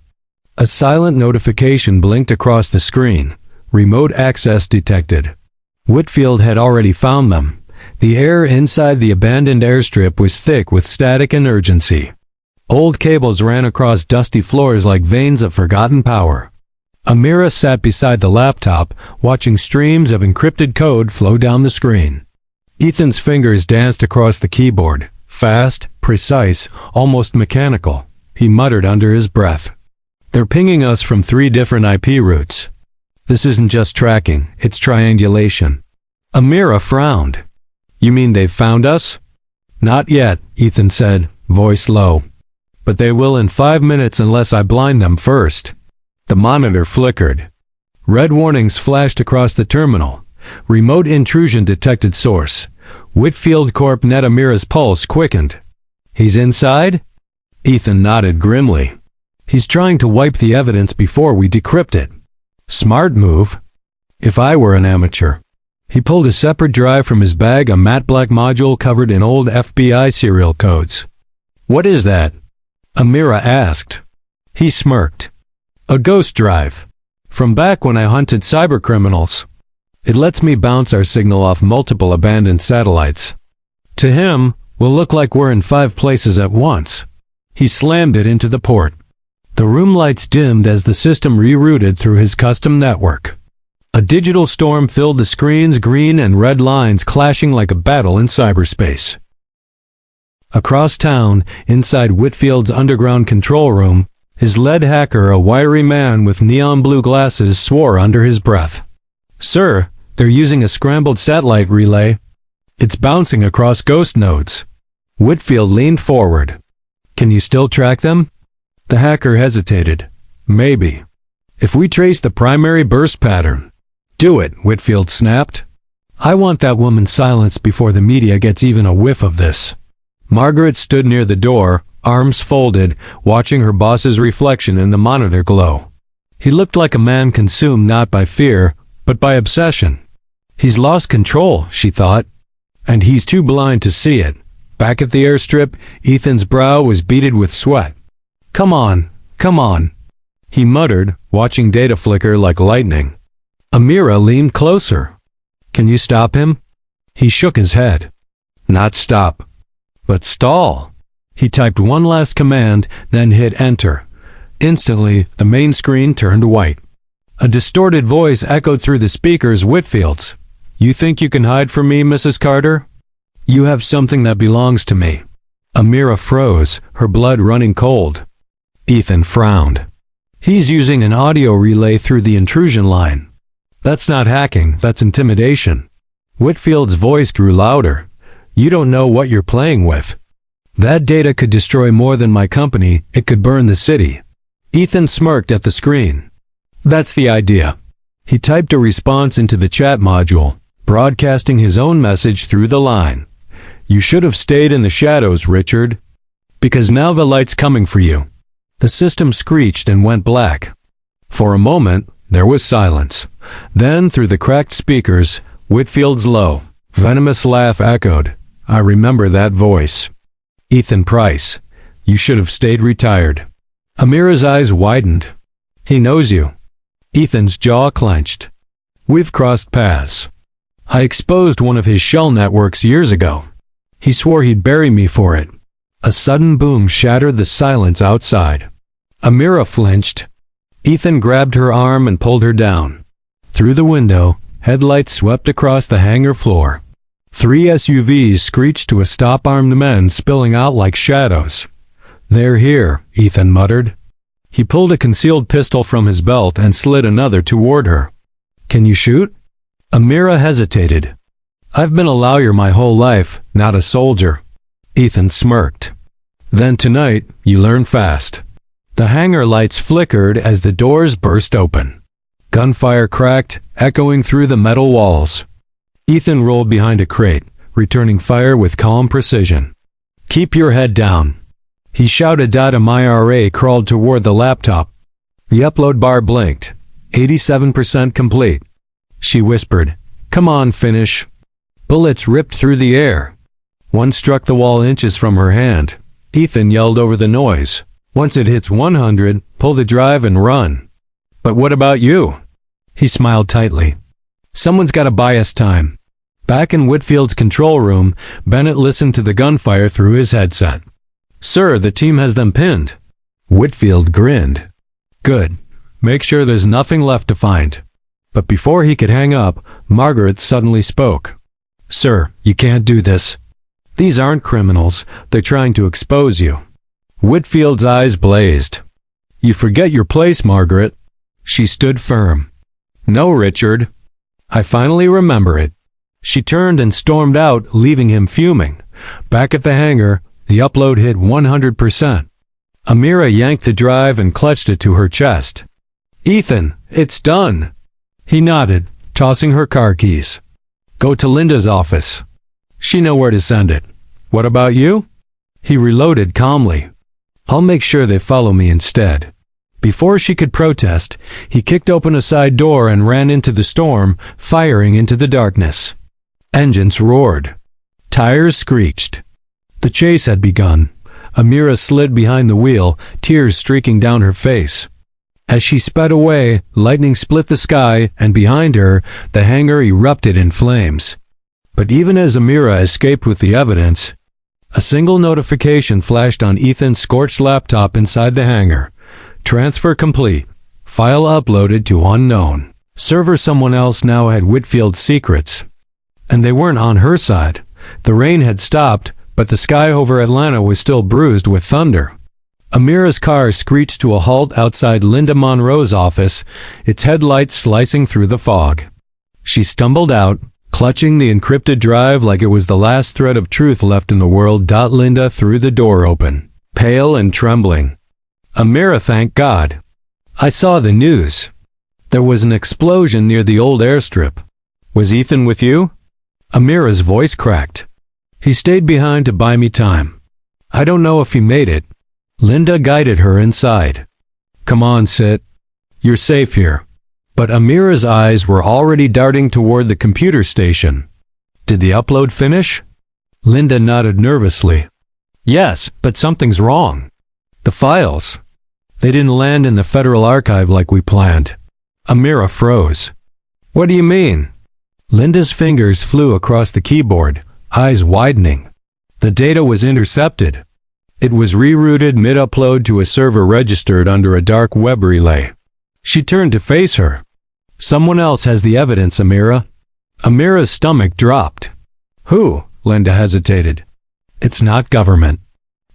Speaker 1: a silent notification blinked across the screen. Remote access detected. Whitfield had already found them. The air inside the abandoned airstrip was thick with static and urgency. Old cables ran across dusty floors like veins of forgotten power. Amira sat beside the laptop, watching streams of encrypted code flow down the screen. Ethan's fingers danced across the keyboard, fast, precise, almost mechanical. He muttered under his breath. "They're pinging us from 3 different IP routes. This isn't just tracking, it's triangulation." Amira frowned. "You mean they've found us?" "Not yet," Ethan said, voice low. "But they will in 5 minutes unless I blind them first." The monitor flickered. Red warnings flashed across the terminal. Remote intrusion detected source. Whitfield Corp. Net. Amira's pulse quickened. "He's inside?" Ethan nodded grimly. "He's trying to wipe the evidence before we decrypt it." "Smart move. If I were an amateur." He pulled a separate drive from his bag, a matte black module covered in old FBI serial codes. "What is that?" Amira asked. He smirked. "A ghost drive. From back when I hunted cybercriminals. It lets me bounce our signal off multiple abandoned satellites. To him, we'll look like we're in 5 places at once." He slammed it into the port. The room lights dimmed as the system rerouted through his custom network. A digital storm filled the screen's green and red lines clashing like a battle in cyberspace. Across town, inside Whitfield's underground control room, His lead hacker, a wiry man with neon blue glasses, swore under his breath. "Sir, they're using a scrambled satellite relay. It's bouncing across ghost nodes." Whitfield leaned forward. "Can you still track them?" The hacker hesitated. "Maybe. If we trace the primary burst pattern." "Do it," Whitfield snapped. "I want that woman silenced before the media gets even a whiff of this." Margaret stood near the door, arms folded, watching her boss's reflection in the monitor glow. He looked like a man consumed not by fear, but by obsession. "He's lost control," she thought. "And he's too blind to see it." Back at the airstrip, Ethan's brow was beaded with sweat. Come on," he muttered, watching data flicker like lightning. Amira leaned closer. "Can you stop him?" He shook his head. "Not stop, but stall." He typed one last command, then hit enter. Instantly, the main screen turned white. A distorted voice echoed through the speakers, Whitfield's. "You think you can hide from me, Mrs. Carter? You have something that belongs to me." Amira froze, her blood running cold. Ethan frowned. "He's using an audio relay through the intrusion line." "That's not hacking, that's intimidation." Whitfield's voice grew louder. "You don't know what you're playing with. That data could destroy more than my company, it could burn the city." Ethan smirked at the screen. "That's the idea." He typed a response into the chat module, broadcasting his own message through the line. "You should have stayed in the shadows, Richard. Because now the light's coming for you." The system screeched and went black. For a moment, there was silence. Then, through the cracked speakers, Whitfield's low, venomous laugh echoed. "I remember that voice. Ethan Price, you should have stayed retired." Amira's eyes widened. "He knows you." Ethan's jaw clenched. "We've crossed paths. I exposed one of his shell networks years ago. He swore he'd bury me for it." A sudden boom shattered the silence outside. Amira flinched. Ethan grabbed her arm and pulled her down. Through the window, headlights swept across the hangar floor. 3 SUVs screeched to a stop, armed men spilling out like shadows. "They're here," Ethan muttered. He pulled a concealed pistol from his belt and slid another toward her. "Can you shoot?" Amira hesitated. "I've been a lawyer my whole life, not a soldier." Ethan smirked. "Then tonight, you learn fast." The hangar lights flickered as the doors burst open. Gunfire cracked, echoing through the metal walls. Ethan rolled behind a crate, returning fire with calm precision. "Keep your head down," he shouted. Amira crawled toward the laptop. The upload bar blinked. 87% complete. She whispered, "Come on, finish." Bullets ripped through the air. One struck the wall inches from her hand. Ethan yelled over the noise. "Once it hits 100, pull the drive and run." "But what about you?" He smiled tightly. "Someone's got to buy us time." Back in Whitfield's control room, Bennett listened to the gunfire through his headset. "Sir, the team has them pinned." Whitfield grinned. "Good. Make sure there's nothing left to find." But before he could hang up, Margaret suddenly spoke. "Sir, you can't do this. These aren't criminals. They're trying to expose you." Whitfield's eyes blazed. "You forget your place, Margaret." She stood firm. "No, Richard. I finally remember it." She turned and stormed out, leaving him fuming. Back at the hangar, the upload hit 100%. Amira yanked the drive and clutched it to her chest. "Ethan, it's done." He nodded, tossing her car keys. "Go to Linda's office. She knows where to send it. What about you?" He reloaded calmly. "I'll make sure they follow me instead." Before she could protest, he kicked open a side door and ran into the storm, firing into the darkness. Engines roared. Tires screeched. The chase had begun. Amira slid behind the wheel, tears streaking down her face. As she sped away, lightning split the sky, and behind her, the hangar erupted in flames. But even as Amira escaped with the evidence, a single notification flashed on Ethan's scorched laptop inside the hangar. Transfer complete. File uploaded to unknown. Server someone else now had Whitfield's secrets. And they weren't on her side. The rain had stopped, but the sky over Atlanta was still bruised with thunder. Amira's car screeched to a halt outside Linda Monroe's office, its headlights slicing through the fog. She stumbled out, clutching the encrypted drive like it was the last thread of truth left in the world. Linda threw the door open, pale and trembling. Amira, thank God. I saw the news. There was an explosion near the old airstrip. Was Ethan with you? Amira's voice cracked. He stayed behind to buy me time. I don't know if he made it. Linda guided her inside. Come on, sit. You're safe here. But Amira's eyes were already darting toward the computer station. Did the upload finish? Linda nodded nervously. Yes, but something's wrong. The files. They didn't land in the Federal Archive like we planned. Amira froze. What do you mean? Linda's fingers flew across the keyboard, eyes widening. The data was intercepted. It was rerouted mid-upload to a server registered under a dark web relay. She turned to face her. Someone else has the evidence, Amira. Amira's stomach dropped. Who? Linda hesitated. It's not government.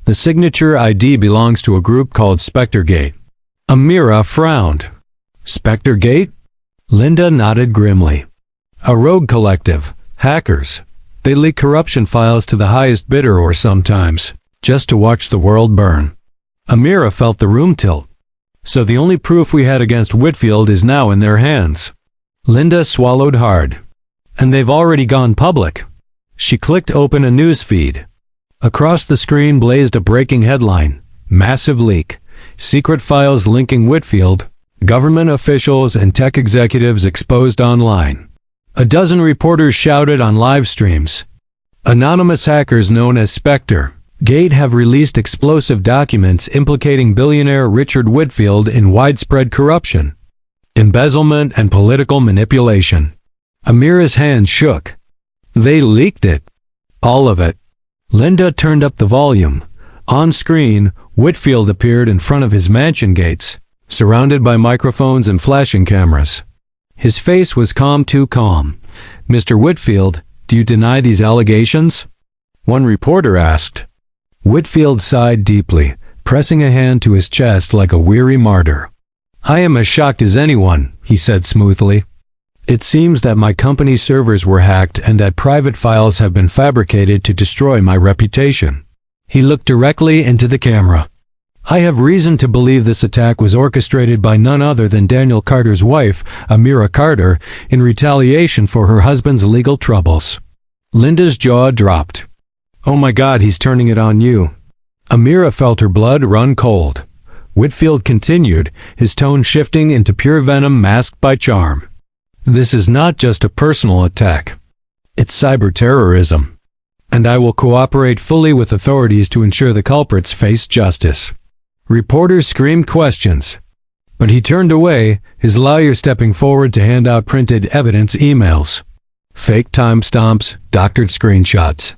Speaker 1: The signature ID belongs to a group called Spectergate. Amira frowned. Spectergate? Linda nodded grimly. A rogue collective. Hackers. They leak corruption files to the highest bidder or sometimes, just to watch the world burn. Amira felt the room tilt. So the only proof we had against Whitfield is now in their hands. Linda swallowed hard. And they've already gone public. She clicked open a news feed. Across the screen blazed a breaking headline. Massive leak. Secret files linking Whitfield. Government officials and tech executives exposed online. A dozen reporters shouted on live streams. Anonymous hackers known as Spectergate have released explosive documents implicating billionaire Richard Whitfield in widespread corruption, embezzlement, and political manipulation. Amira's hand shook. They leaked it. All of it. Linda turned up the volume. On screen, Whitfield appeared in front of his mansion gates, surrounded by microphones and flashing cameras. His face was calm, too calm. Mr. Whitfield, do you deny these allegations? One reporter asked. Whitfield sighed deeply, pressing a hand to his chest like a weary martyr. I am as shocked as anyone, he said smoothly. It seems that my company's servers were hacked and that private files have been fabricated to destroy my reputation. He looked directly into the camera. I have reason to believe this attack was orchestrated by none other than Daniel Carter's wife, Amira Carter, in retaliation for her husband's legal troubles. Linda's jaw dropped. Oh my God, he's turning it on you. Amira felt her blood run cold. Whitfield continued, his tone shifting into pure venom masked by charm. This is not just a personal attack. It's cyber terrorism. And I will cooperate fully with authorities to ensure the culprits face justice. Reporters screamed questions. But he turned away, his lawyer stepping forward to hand out printed evidence emails. Fake timestamps, doctored screenshots.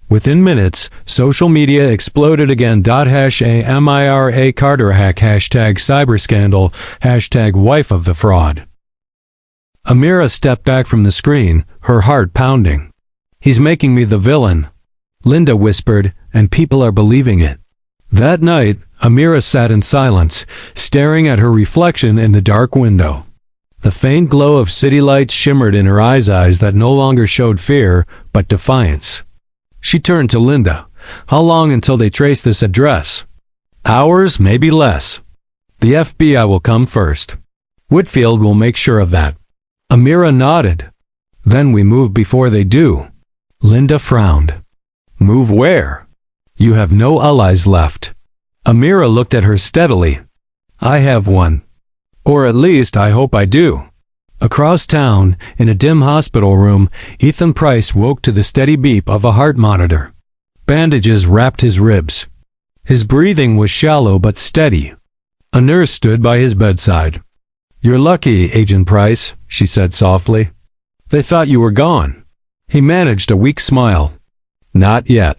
Speaker 1: Within minutes, social media exploded again. #Amira Carter hack, #cyberscandal, #wife of the fraud. Amira stepped back from the screen, her heart pounding. He's making me the villain, Linda whispered, and people are believing it. That night, Amira sat in silence, staring at her reflection in the dark window. The faint glow of city lights shimmered in her eyes that no longer showed fear, but defiance. She turned to Linda. How long until they trace this address? Hours, maybe less. The FBI will come first. Whitfield will make sure of that. Amira nodded. Then we move before they do. Linda frowned. Move where? You have no allies left. Amira looked at her steadily. I have one. Or at least I hope I do. Across town, in a dim hospital room, Ethan Price woke to the steady beep of a heart monitor. Bandages wrapped his ribs. His breathing was shallow but steady. A nurse stood by his bedside. You're lucky, Agent Price, she said softly. They thought you were gone. He managed a weak smile. Not yet.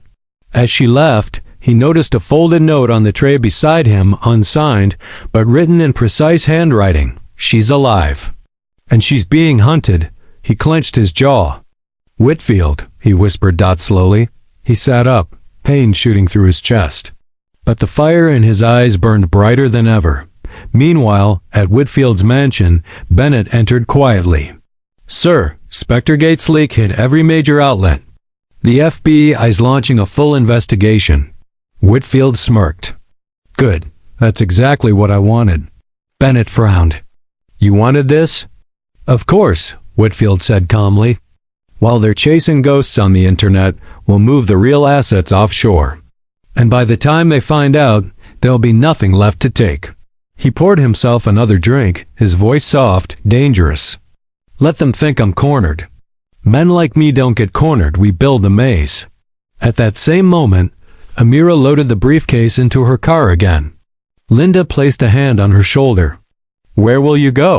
Speaker 1: As she left, he noticed a folded note on the tray beside him, unsigned, but written in precise handwriting. She's alive. And she's being hunted. He clenched his jaw. Whitfield, he whispered slowly. He sat up, pain shooting through his chest. but the fire in his eyes burned brighter than ever. Meanwhile, at Whitfield's mansion, Bennett entered quietly. "Sir, Spectre Gate's leak hit every major outlet. The FBI is launching a full investigation." Whitfield smirked. "Good. That's exactly what I wanted." Bennett frowned. "You wanted this?" "Of course," Whitfield said calmly. "While they're chasing ghosts on the internet, we'll move the real assets offshore. And by the time they find out, there'll be nothing left to take." He poured himself another drink, his voice soft, dangerous. "Let them think I'm cornered. Men like me don't get cornered, we build the maze." At that same moment, Amira loaded the briefcase into her car again. Linda placed a hand on her shoulder. "Where will you go?"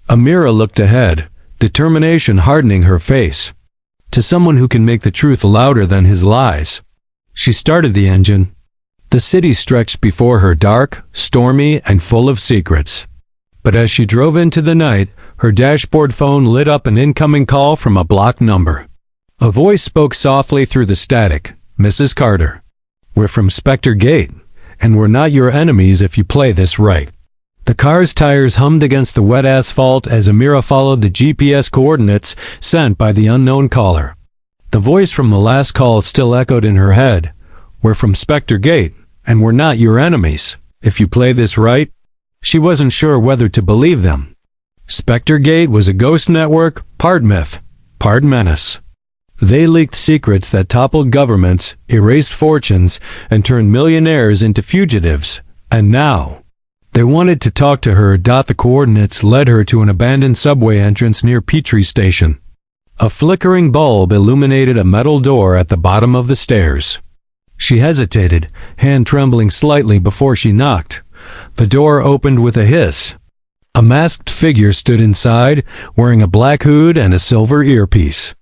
Speaker 1: Amira looked ahead, determination hardening her face. "To someone who can make the truth louder than his lies." She started the engine. The city stretched before her, dark, stormy, and full of secrets. But as she drove into the night, her dashboard phone lit up an incoming call from a blocked number. A voice spoke softly through the static. "Mrs. Carter, we're from Spectre Gate, and we're not your enemies if you play this right." The car's tires hummed against the wet asphalt as Amira followed the GPS coordinates sent by the unknown caller. The voice from the last call still echoed in her head. "We're from Spectre Gate, and we're not your enemies if you play this right." She wasn't sure whether to believe them. Spectre Gate was a ghost network, part myth, part menace. They leaked secrets that toppled governments, erased fortunes, and turned millionaires into fugitives. And now, they wanted to talk to her. The coordinates led her to an abandoned subway entrance near Petrie Station. A flickering bulb illuminated a metal door at the bottom of the stairs. She hesitated, hand trembling slightly before she knocked. The door opened with a hiss. A masked figure stood inside, wearing a black hood and a silver earpiece.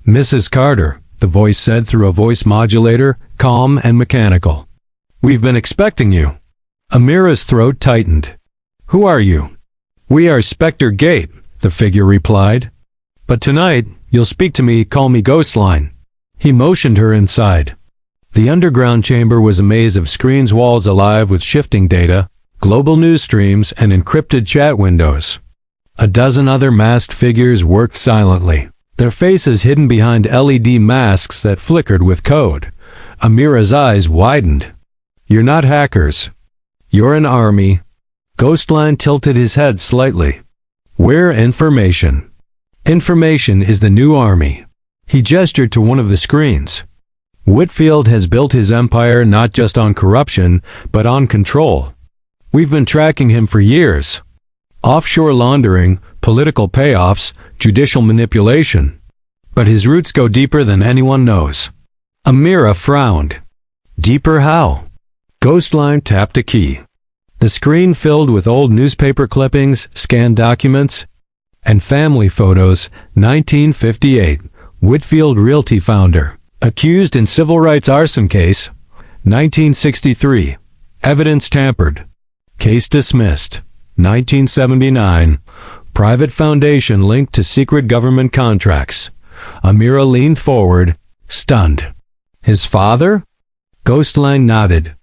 Speaker 1: "Mrs. Carter," the voice said through a voice modulator, calm and mechanical. "We've been expecting you." Amira's throat tightened. "Who are you?" "We are Spectre Gate," the figure replied. "But tonight, you'll speak to me, call me Ghostline." He motioned her inside. The underground chamber was a maze of screens, walls alive with shifting data, global news streams, and encrypted chat windows. A dozen other masked figures worked silently, their faces hidden behind LED masks that flickered with code. Amira's eyes widened. "You're not hackers. You're an army." Ghostline tilted his head slightly. "We're information. Information is the new army." He gestured to one of the screens. "Whitfield has built his empire not just on corruption, but on control. We've been tracking him for years. Offshore laundering, political payoffs, judicial manipulation. But his roots go deeper than anyone knows." Amira frowned. "Deeper how?" Ghostline tapped a key. The screen filled with old newspaper clippings, scanned documents, and family photos. 1958, Whitfield Realty founder, accused in civil rights arson case. 1963, evidence tampered, case dismissed. 1979, private foundation linked to secret government contracts. Amira leaned forward, stunned. "His father?" Ghostline nodded.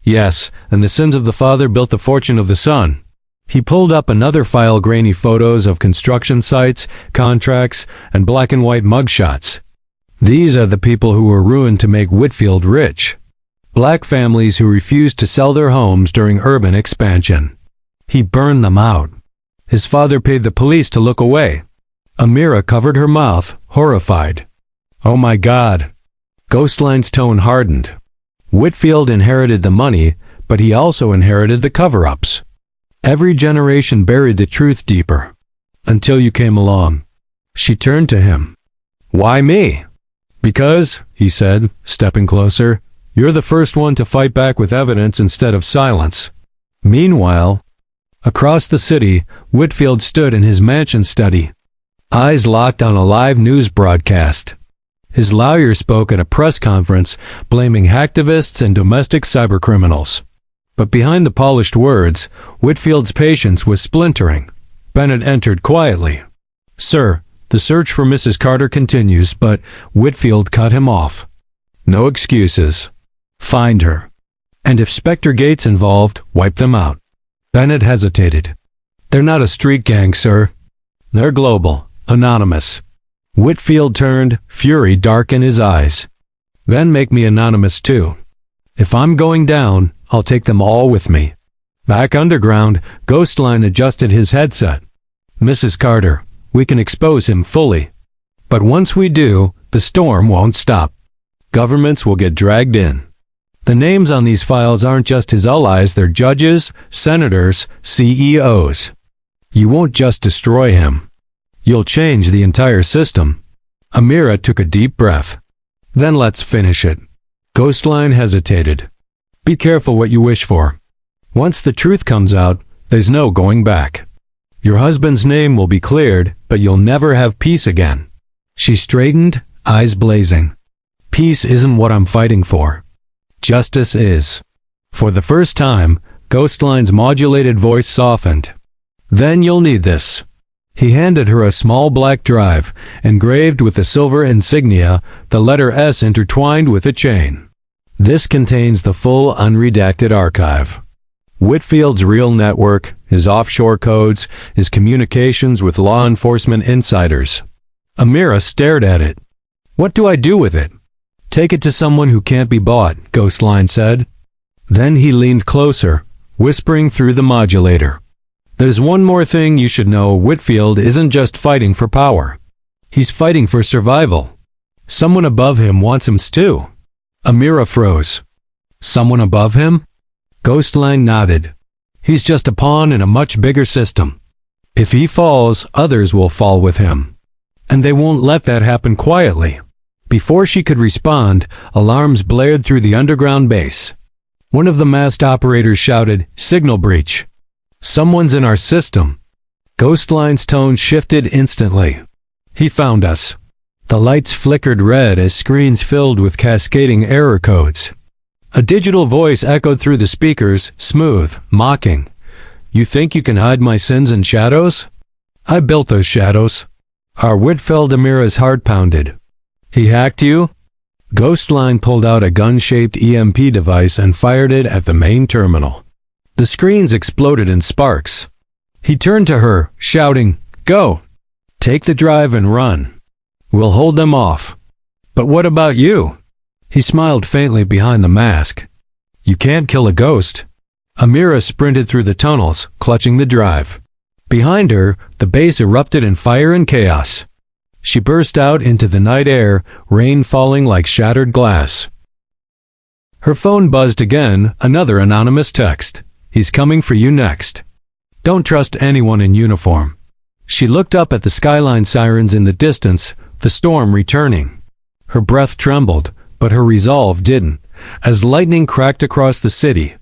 Speaker 1: "Yes, and the sins of the father built the fortune of the son." He pulled up another file, grainy photos of construction sites, contracts, and black and white mugshots. These are the people who were ruined to make Whitfield rich. Black families who refused to sell their homes during urban expansion. He burned them out. His father paid the police to look away. Amira covered her mouth, horrified. "Oh my God." Ghostline's tone hardened. Whitfield inherited the money, but he also inherited the cover-ups. Every generation buried the truth deeper. Until you came along. She turned to him. "Why me?" "Because," he said, stepping closer, "you're the first one to fight back with evidence instead of silence." Meanwhile, across the city, Whitfield stood in his mansion study, eyes locked on a live news broadcast. His lawyer spoke at a press conference, blaming hacktivists and domestic cybercriminals. But behind the polished words, Whitfield's patience was splintering. Bennett entered quietly. "Sir, the search for Mrs. Carter continues," but Whitfield cut him off. "No excuses. Find her." And if Spectre Gate's involved, wipe them out. Bennett hesitated. They're not a street gang, sir. They're global, anonymous. Whitfield turned, fury dark in his eyes. Then make me anonymous too. If I'm going down, I'll take them all with me. Back underground, Ghostline adjusted his headset. Mrs. Carter, we can expose him fully. But once we do, the storm won't stop. Governments will get dragged in. The names on these files aren't just his allies, they're judges, senators, CEOs. You won't just destroy him. You'll change the entire system. Amira took a deep breath. Then let's finish it. Ghostline hesitated. Be careful what you wish for. Once the truth comes out, there's no going back. Your husband's name will be cleared, but you'll never have peace again. She straightened, eyes blazing. Peace isn't what I'm fighting for. Justice is. For the first time, Ghostline's modulated voice softened. Then you'll need this. He handed her a small black drive, engraved with a silver insignia, the letter S intertwined with a chain. This contains the full unredacted archive. Whitfield's real network, his offshore codes, his communications with law enforcement insiders. Amira stared at it. What do I do with it? Take it to someone who can't be bought, Ghostline said. Then he leaned closer, whispering through the modulator. There's one more thing you should know. Whitfield isn't just fighting for power. He's fighting for survival. Someone above him wants him too. Amira froze. Someone above him? Ghostline nodded. He's just a pawn in a much bigger system. If he falls, others will fall with him. And they won't let that happen quietly. Before she could respond, alarms blared through the underground base. One of the mast operators shouted, "Signal breach." Someone's in our system. Ghostline's tone shifted instantly. He found us. The lights flickered red as screens filled with cascading error codes. A digital voice echoed through the speakers, smooth, mocking. You think you can hide my sins in shadows? I built those shadows. Our Whitfield. Amira's heart pounded. He hacked you? Ghostline pulled out a gun-shaped EMP device and fired it at the main terminal. The screens exploded in sparks. He turned to her, shouting, Go! Take the drive and run. We'll hold them off. But what about you? He smiled faintly behind the mask. You can't kill a ghost. Amira sprinted through the tunnels, clutching the drive. Behind her, the base erupted in fire and chaos. She burst out into the night air, rain falling like shattered glass. Her phone buzzed again, another anonymous text. He's coming for you next. Don't trust anyone in uniform. She looked up at the skyline sirens in the distance, the storm returning. Her breath trembled, but her resolve didn't, as lightning cracked across the city.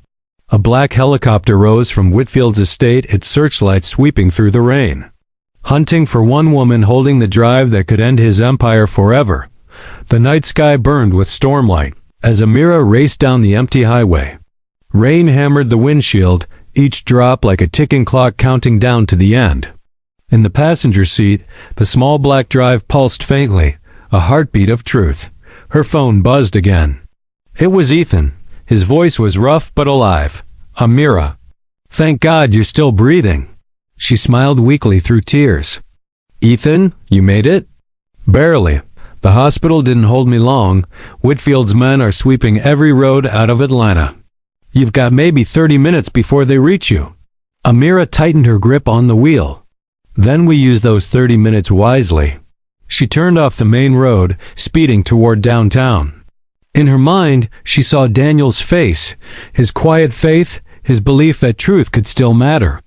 Speaker 1: A black helicopter rose from Whitfield's estate, its searchlight sweeping through the rain. Hunting for one woman holding the drive that could end his empire forever. The night sky burned with stormlight, as Amira raced down the empty highway. Rain hammered the windshield, each drop like a ticking clock counting down to the end. In the passenger seat, the small black drive pulsed faintly, a heartbeat of truth. Her phone buzzed again. It was Ethan. His voice was rough but alive. Amira. Thank God you're still breathing. She smiled weakly through tears. Ethan, you made it? Barely. The hospital didn't hold me long. Whitfield's men are sweeping every road out of Atlanta. You've got maybe 30 minutes before they reach you. Amira tightened her grip on the wheel. Then we use those 30 minutes wisely. She turned off the main road, speeding toward downtown. In her mind, she saw Daniel's face, his quiet faith, his belief that truth could still matter.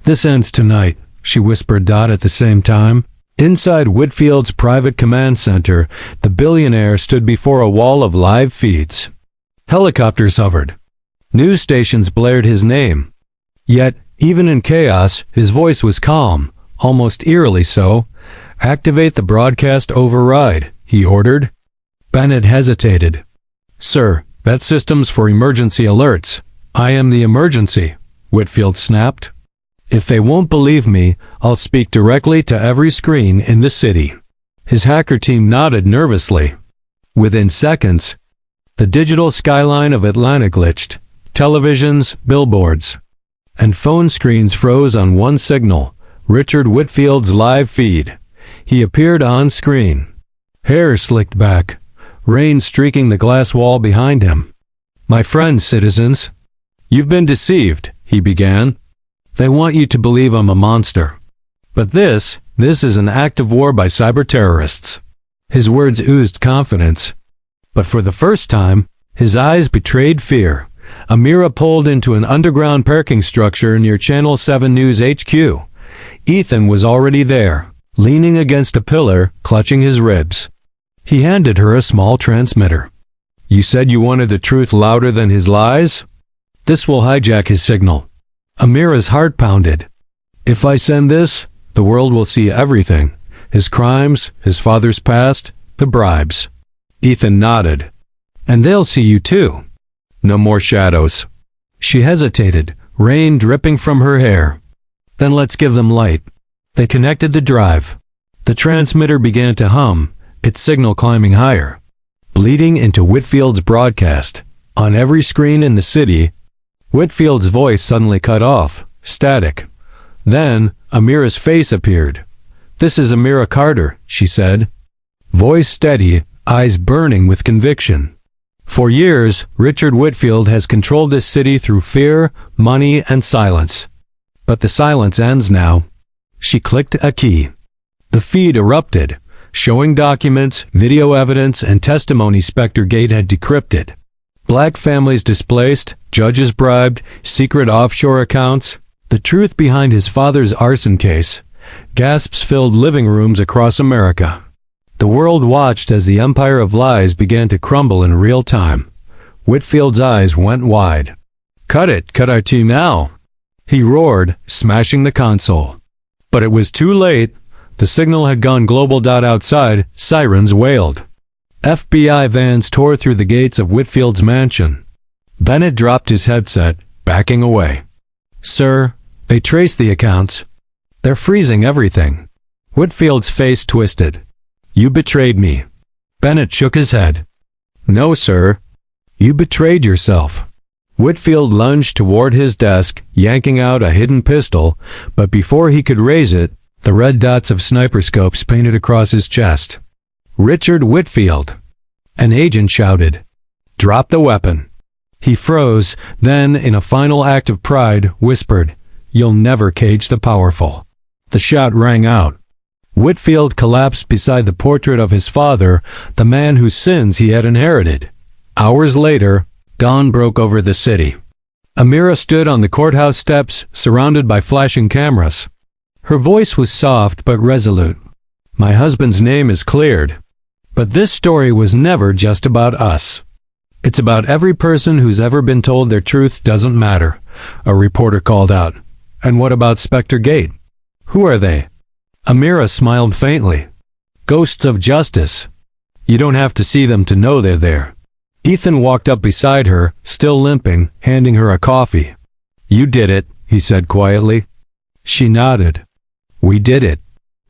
Speaker 1: This ends tonight, she whispered Dot at the same time. Inside Whitfield's private command center, the billionaire stood before a wall of live feeds. Helicopters hovered. News stations blared his name. Yet, even in chaos, his voice was calm, almost eerily so. Activate the broadcast override, he ordered. Bennett hesitated. Sir, that system's for emergency alerts. I am the emergency, Whitfield snapped. If they won't believe me, I'll speak directly to every screen in the city. His hacker team nodded nervously. Within seconds, the digital skyline of Atlanta glitched. televisions, billboards, and phone screens froze on one signal: Richard Whitfield's live feed. He appeared on screen, hair slicked back, rain streaking the glass wall behind him. "My friends, citizens, you've been deceived," he began. "They want you to believe I'm a monster. But this is an act of war by cyber terrorists." His words oozed confidence. But for the first time, his eyes betrayed fear. Amira pulled into an underground parking structure near Channel 7 News HQ. Ethan was already there, leaning against a pillar, clutching his ribs. He handed her a small transmitter. "You said you wanted the truth louder than his lies? This will hijack his signal." Amira's heart pounded. "If I send this, the world will see everything. His crimes, his father's past, the bribes." Ethan nodded. "And they'll see you too. No more shadows." She hesitated, rain dripping from her hair. "Then let's give them light." They connected the drive. The transmitter began to hum, its signal climbing higher, bleeding into Whitfield's broadcast. On every screen in the city, Whitfield's voice suddenly cut off, static. Then, Amira's face appeared. "This is Amira Carter," she said. Voice steady, eyes burning with conviction. "For years, Richard Whitfield has controlled this city through fear, money, and silence. But the silence ends now." She clicked a key. The feed erupted, showing documents, video evidence, and testimony Spectre-Gate had decrypted. Black families displaced, judges bribed, secret offshore accounts. The truth behind his father's arson case. Gasps filled living rooms across America. The world watched as the empire of lies began to crumble in real time. Whitfield's eyes went wide. Cut our tea now," he roared, smashing the console. But it was too late. The signal had gone global. Outside, sirens wailed. FBI vans tore through the gates of Whitfield's mansion. Bennett dropped his headset, backing away. "Sir, they traced the accounts. They're freezing everything." Whitfield's face twisted. "You betrayed me." Bennett shook his head. "No, sir. You betrayed yourself." Whitfield lunged toward his desk, yanking out a hidden pistol, but before he could raise it, the red dots of sniper scopes painted across his chest. "Richard Whitfield!" An agent shouted. "Drop the weapon." He froze, then, in a final act of pride, whispered, "You'll never cage the powerful." The shot rang out. Whitfield collapsed beside the portrait of his father, the man whose sins he had inherited. Hours later, dawn broke over the city. Amira stood on the courthouse steps, surrounded by flashing cameras. Her voice was soft but resolute. "My husband's name is cleared. But this story was never just about us. It's about every person who's ever been told their truth doesn't matter," a reporter called out. "And what about Spectre-Gate? Who are they?" Amira smiled faintly. "Ghosts of justice. You don't have to see them to know they're there." Ethan walked up beside her, still limping, handing her a coffee. "You did it," he said quietly. She nodded. "We did it."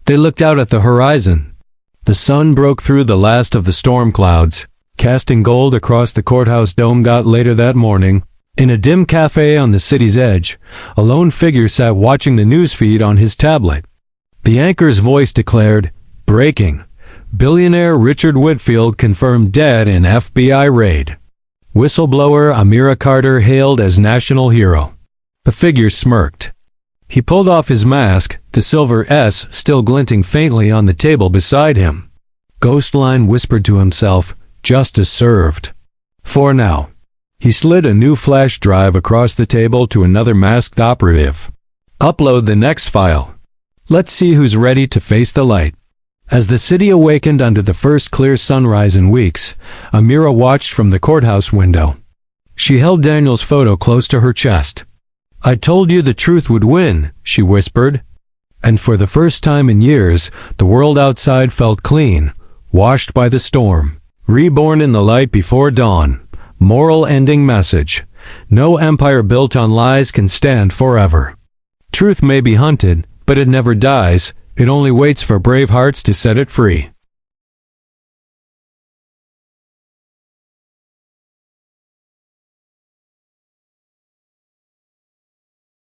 Speaker 1: They looked out at the horizon. The sun broke through the last of the storm clouds, casting gold across the courthouse dome. Later that morning, in a dim cafe on the city's edge, a lone figure sat watching the newsfeed on his tablet. The anchor's voice declared, "Breaking. Billionaire Richard Whitfield confirmed dead in FBI raid. Whistleblower Amira Carter hailed as national hero." The figure smirked. He pulled off his mask, the silver S still glinting faintly on the table beside him. Ghostline whispered to himself, "Justice served. For now." He slid a new flash drive across the table to another masked operative. "Upload the next file. Let's see who's ready to face the light." As the city awakened under the first clear sunrise in weeks, Amira watched from the courthouse window. She held Daniel's photo close to her chest. "I told you the truth would win," she whispered. And for the first time in years, the world outside felt clean, washed by the storm, reborn in the light before dawn. Moral ending message: no empire built on lies can stand forever. Truth may be hunted, but it never dies. It only waits for brave hearts to set it free.